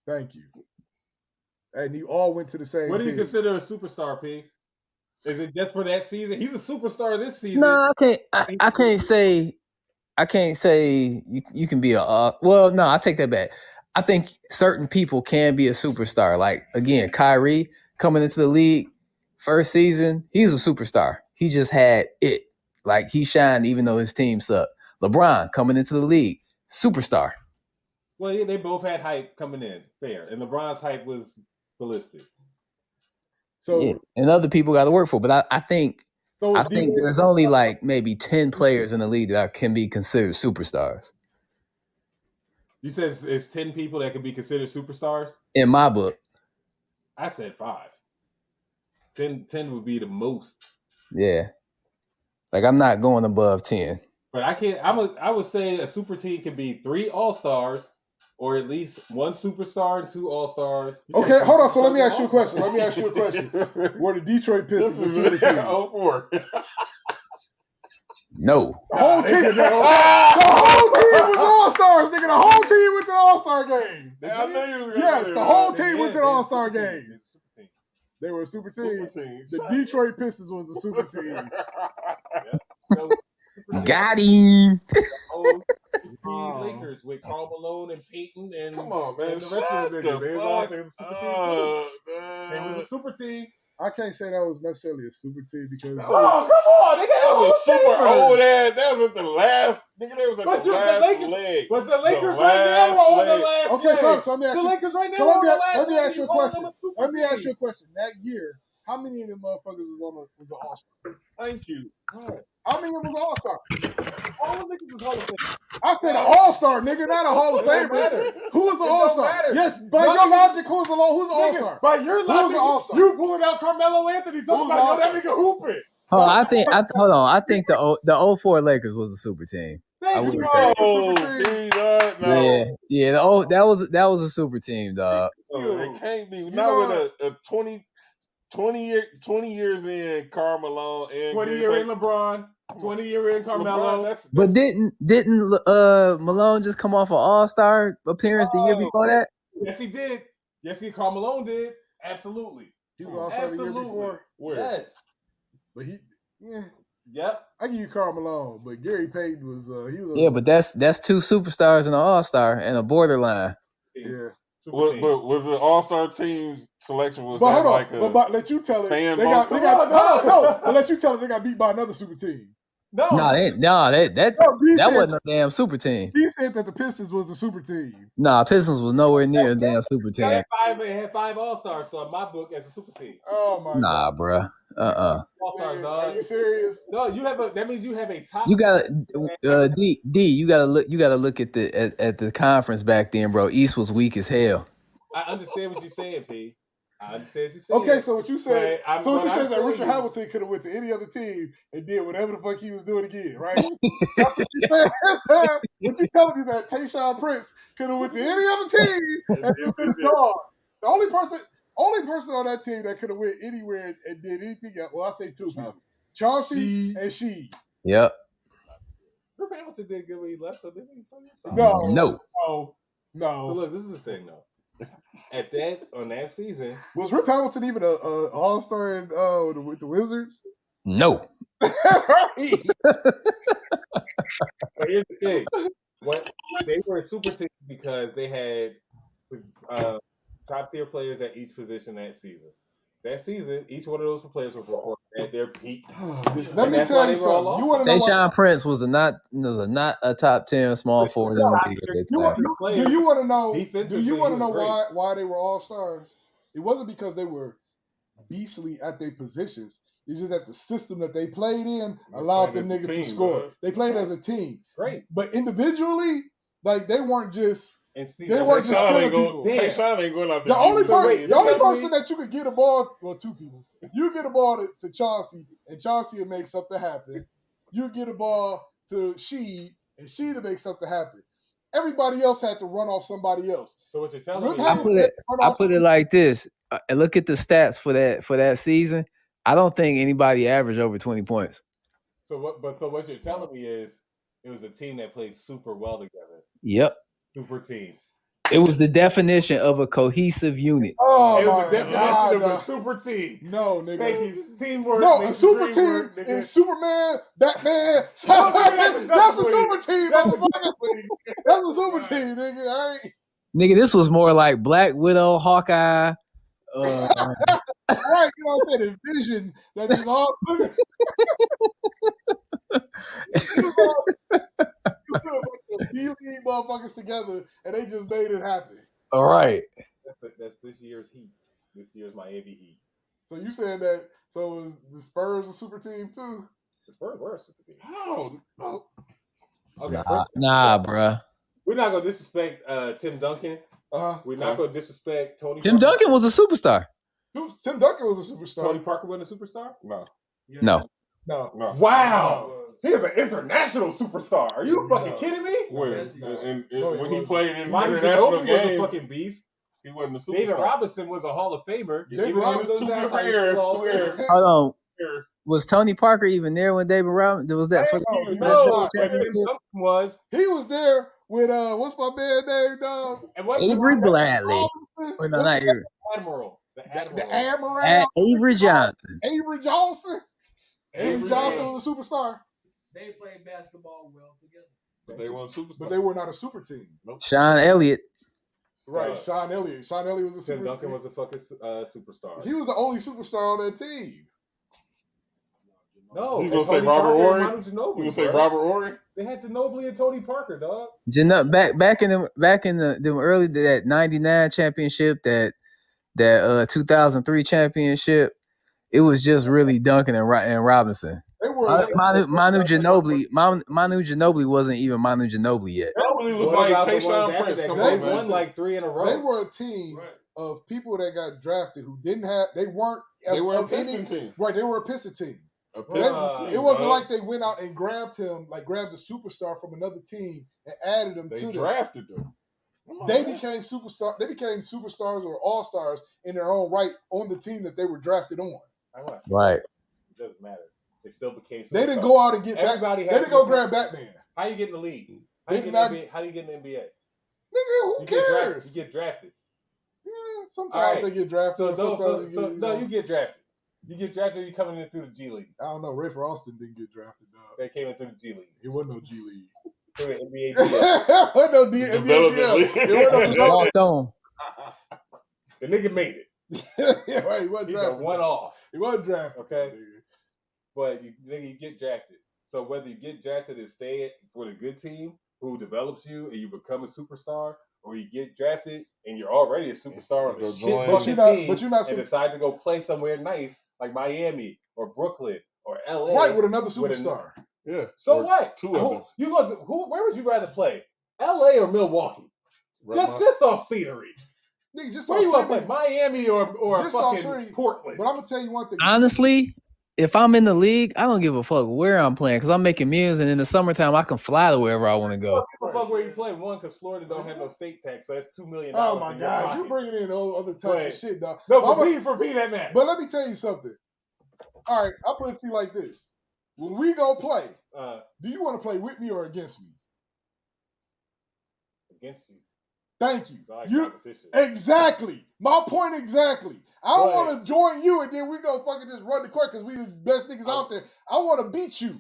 Thank you. And you all went to the same What do you team. consider a superstar, P? Is it just for that season? He's a superstar this season. No, I can't say you can be a well, no, I take that back. I think certain people can be a superstar. Like again, Kyrie coming into the league first season, he's a superstar. He just had it. Like he shined even though his team sucked. LeBron coming into the league, superstar. Well, yeah, they both had hype coming in, fair, and LeBron's hype was ballistic. So, Yeah, and other people got to work for. But I think it's there's only like maybe 10 players in the league that can be considered superstars. You said it's 10 people that could be considered superstars? In my book. I said 5. 10 would be the most. Yeah. Like I'm not going above 10. But I would say a super team can be 3 all-stars or at least 1 superstar and 2 all-stars. Okay, hold on. So let me ask you a question. Were the Detroit Pistons a This is super team? 04. No. The whole team. The whole team was all-stars, nigga. The whole team went to the all-star game. I knew you was gonna Yes, say the that. whole team went to the all-star game. It's a super team. They were a super team. Super team. The Detroit Pistons was the super team. So, super team. Got him. Oh, the Lakers with Karl Malone and Peyton and Come on, man. and the rest of the niggas. They was all Fuck they was a super team. up, They was man. a super team. I can't say that was necessarily a super team because Oh, come on, they That got was super old ass. That was at the last. Nigga, they was at But the last Lakers, leg. but the Lakers The right now are on the last last okay, leg. so let me ask The you. Lakers right now So are on the let last me leg. ask you a calling question. them a super Let me ask team. you a question. That year, how many of them motherfuckers was an all-star? Thank you. How many of them was all-star? All the niggas is Hall of Fame. I said an all-star, nigga, not a Hall of It don't Famer. matter. Who was an It don't all-star? matter. Yes, by Y'all your niggas- logic, who's an all-star? Nigga, by your Who's an logic, all-star? you pulling out Carmelo Anthony talking Who's about an yo, that nigga hooping. Hold on, I think the 04 Lakers was a super team. I Thank wouldn't you. say. No, Yeah, yeah. That was a super team, dog. No, it can't be. Not with a 20 years in Karl Malone and 20 Gary year in Payton. LeBron, 20 year in Carmelo. LeBron, that's But didn't Malone just come off an All-Star appearance the year before that? Yes, he did. Yes, Karl Malone did. Absolutely. He was all-star the year Absolutely. before. where. Yes. But Yep. I give you Karl Malone, but Gary Payton was he was. Yeah, but that's 2 superstars and an All-Star and a borderline. yeah. Super But team. was the All-Star team selection was But that hold on, like a but let you tell it. fan They got vote? but let you tell it. They got beat by another super team. no. That No, B that said, wasn't a damn super team. B said that the Pistons was the super team. Nah, Pistons was nowhere near a damn super They team. had 5 All-Stars, so in my book as a super team. Oh my Nah, bruh. All-Stars, God. dog. Are you serious? No, that means you have a top. You gotta D, you gotta look at the conference back then, bro. East was weak as hell. I understand what you're saying, P. I understand what you're saying. Okay, so what you said? But So what you I'm said is that saying Richard is- Hamilton could have went to any other team and did whatever the fuck he was doing again, right? That's what you said. What you telling me that Tayshaun Prince could have went to any other team and did his job? The only person on that team that could have went anywhere and did anything else. Well, I say 2 people: Chauncey and She. Yep. Rip Hamilton did good when he left, so didn't he? No. No. But look, this is the thing, though. on that season. Was Rip Hamilton even a all-star with the Wizards? No. Right. But here's the thing: what they were a super team because they had top tier players at each position that season. That season, each one of those players was performing at their peak. Let me that's tell why you they were all something. You want to know Tayshaun what? Prince was not a top 10 small forward in the league at that time. Do you want to know? Defensively, Do you want he to was know great. why they were all stars? It wasn't because they were beastly at their positions. It's just that the system that they played in allowed them played as a niggas to team, score. man. They played as a team. Great. But individually, like they weren't just And Steve, they weren't just killing people. Tayshaun ain't going out The there. only beating person that you could get a ball, well, two people. You get a ball to Chauncey, and Chauncey will make something happen. You get a ball to Sheed, and Sheed will make something happen. Everybody else had to run off somebody else. So what you're telling me? I put it like this. And look at the stats for that season. I don't think anybody averaged over 20 points. So what you're telling me is it was a team that played super well together. Yep. Super team. It was the definition of a cohesive unit. Oh, it was my the definition God, of a super team. No, nigga. Thank you. Teamwork. No, a super team work, is Superman, Batman. That's That's a super team, motherfucker. That's a super team, nigga. All right. Nigga, this was more like Black Widow, Hawkeye. Right, you know what I'm saying? Vision that is all. You D-League motherfuckers together, and they just made it happen. All right. That's this year's Heat. This year's Miami Heat. So you saying that? So was the Spurs a super team too? The Spurs were a super team. Oh. Okay. Nah, bruh. We're not gonna disrespect Tim Duncan. We're not gonna disrespect Tony. Tim Duncan was a superstar. Tim Duncan was a superstar. Tony Parker wasn't a superstar? No. Wow. He is an international superstar. Are you fucking kidding me? When he played in Manu international Ginobili games, was a fucking beast. He wasn't a superstar. David Robinson was a Hall of Famer. David Robinson, 2 different years. Hold on. Was Tony Parker even there when David Robinson? Was that for No, was. He was there with what's my man name, dog? Avery Bradley. Or no, not Avery. Admiral. The Admiral. Avery Johnson. Avery Johnson. Avery Johnson was a superstar. They played basketball well together. But they weren't superstars. But they were not a super team. Nope. Sean Elliott. Right, Sean Elliott. Sean Elliott was a Tim Duncan was a fucking superstar. He was the only superstar on that team. No, you gonna say Robert Ory? You gonna say Robert Ory? They had Ginobili and Tony Parker, dog. Back in the early that 99 championship, that 2003 championship, it was just really Duncan and Robinson. They were Manu Ginobili wasn't even Manu Ginobili yet. Ginobili was like Tayshaun Prince. They won like 3 in a row. They were a team of people that got drafted who didn't have. They weren't. They were a Piston team. Right, they were a Piston team. It wasn't like they went out and grabbed him, like grabbed a superstar from another team and added him to them. They drafted them. They became superstar. They became superstars or all stars in their own right on the team that they were drafted on. Right. It doesn't matter. They still became superstars. They didn't go out and get Batman. They didn't go grab Batman. How you get in the league? How you get in the NBA? Nigga, who cares? You get drafted. Yeah, sometimes they get drafted. You get drafted. You get drafted, you're coming in through the G League. I don't know. Rafer Austin didn't get drafted, dog. They came in through the G League. It wasn't no G League. Through the NBA. It wasn't no NBA. Walked on. The nigga made it. Yeah, right. He wasn't drafted. He's a one-off. He wasn't drafted. Okay. But you get drafted. So whether you get drafted and stay for the good team who develops you and you become a superstar, or you get drafted and you're already a superstar on the team, but you're not and decide to go play somewhere nice like Miami or Brooklyn or LA, right, with another superstar. Yeah. So what? Two of them. Where would you rather play, LA or Milwaukee? Just off scenery. Nigga, just where you want to play, Miami or fucking Portland? But I'm gonna tell you one thing. Honestly, if I'm in the league, I don't give a fuck where I'm playing because I'm making millions, and in the summertime I can fly to wherever I want to go. Give a fuck where you play. One, because Florida don't have no state tax, so that's $2 million. Oh my God, you bringing in other types of shit, dog. No, for me that matters. But let me tell you something. All right, I'll put it to you like this: when we go play, do you want to play with me or against me? Against you. Thank you. It's like You competition. exactly. My point exactly. I don't But- want to join you and then we go fucking just run the court because we the best niggas out there. I want to beat you.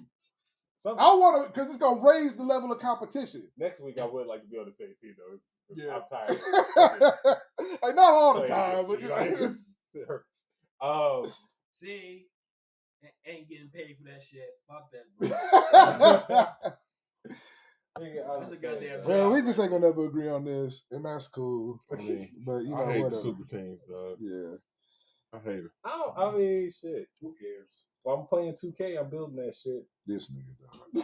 I want to because it's gonna raise the level of competition. Next week I would like to be on the same team though. Yeah. I'm tired. Like, not all the Like, time, but it hurts. See, ain't getting paid for that shit. Fuck that, bro. That's a goddamn Well, we job, just right ain't gonna never agree on this, and that's cool. I mean, But you know, I hate whatever. the super teams, dog. Yeah. I hate it. I mean, shit. Who cares? While I'm playing 2K, I'm building that shit. This nigga, dog.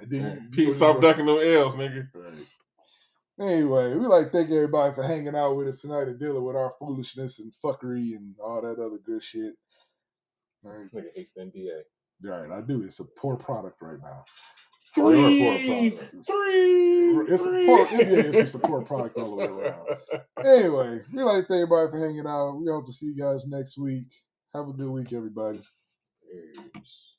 And then Pete, stop ducking them L's, nigga. Right. Anyway, we like to thank everybody for hanging out with us tonight and dealing with our foolishness and fuckery and all that other good shit. All right. This nigga hates the NBA. Right, I do. It's a poor product right now. Three. It's a poor NBA is just a poor product all the way around. Anyway, we like to thank everybody for hanging out. We hope to see you guys next week. Have a good week, everybody. Peace.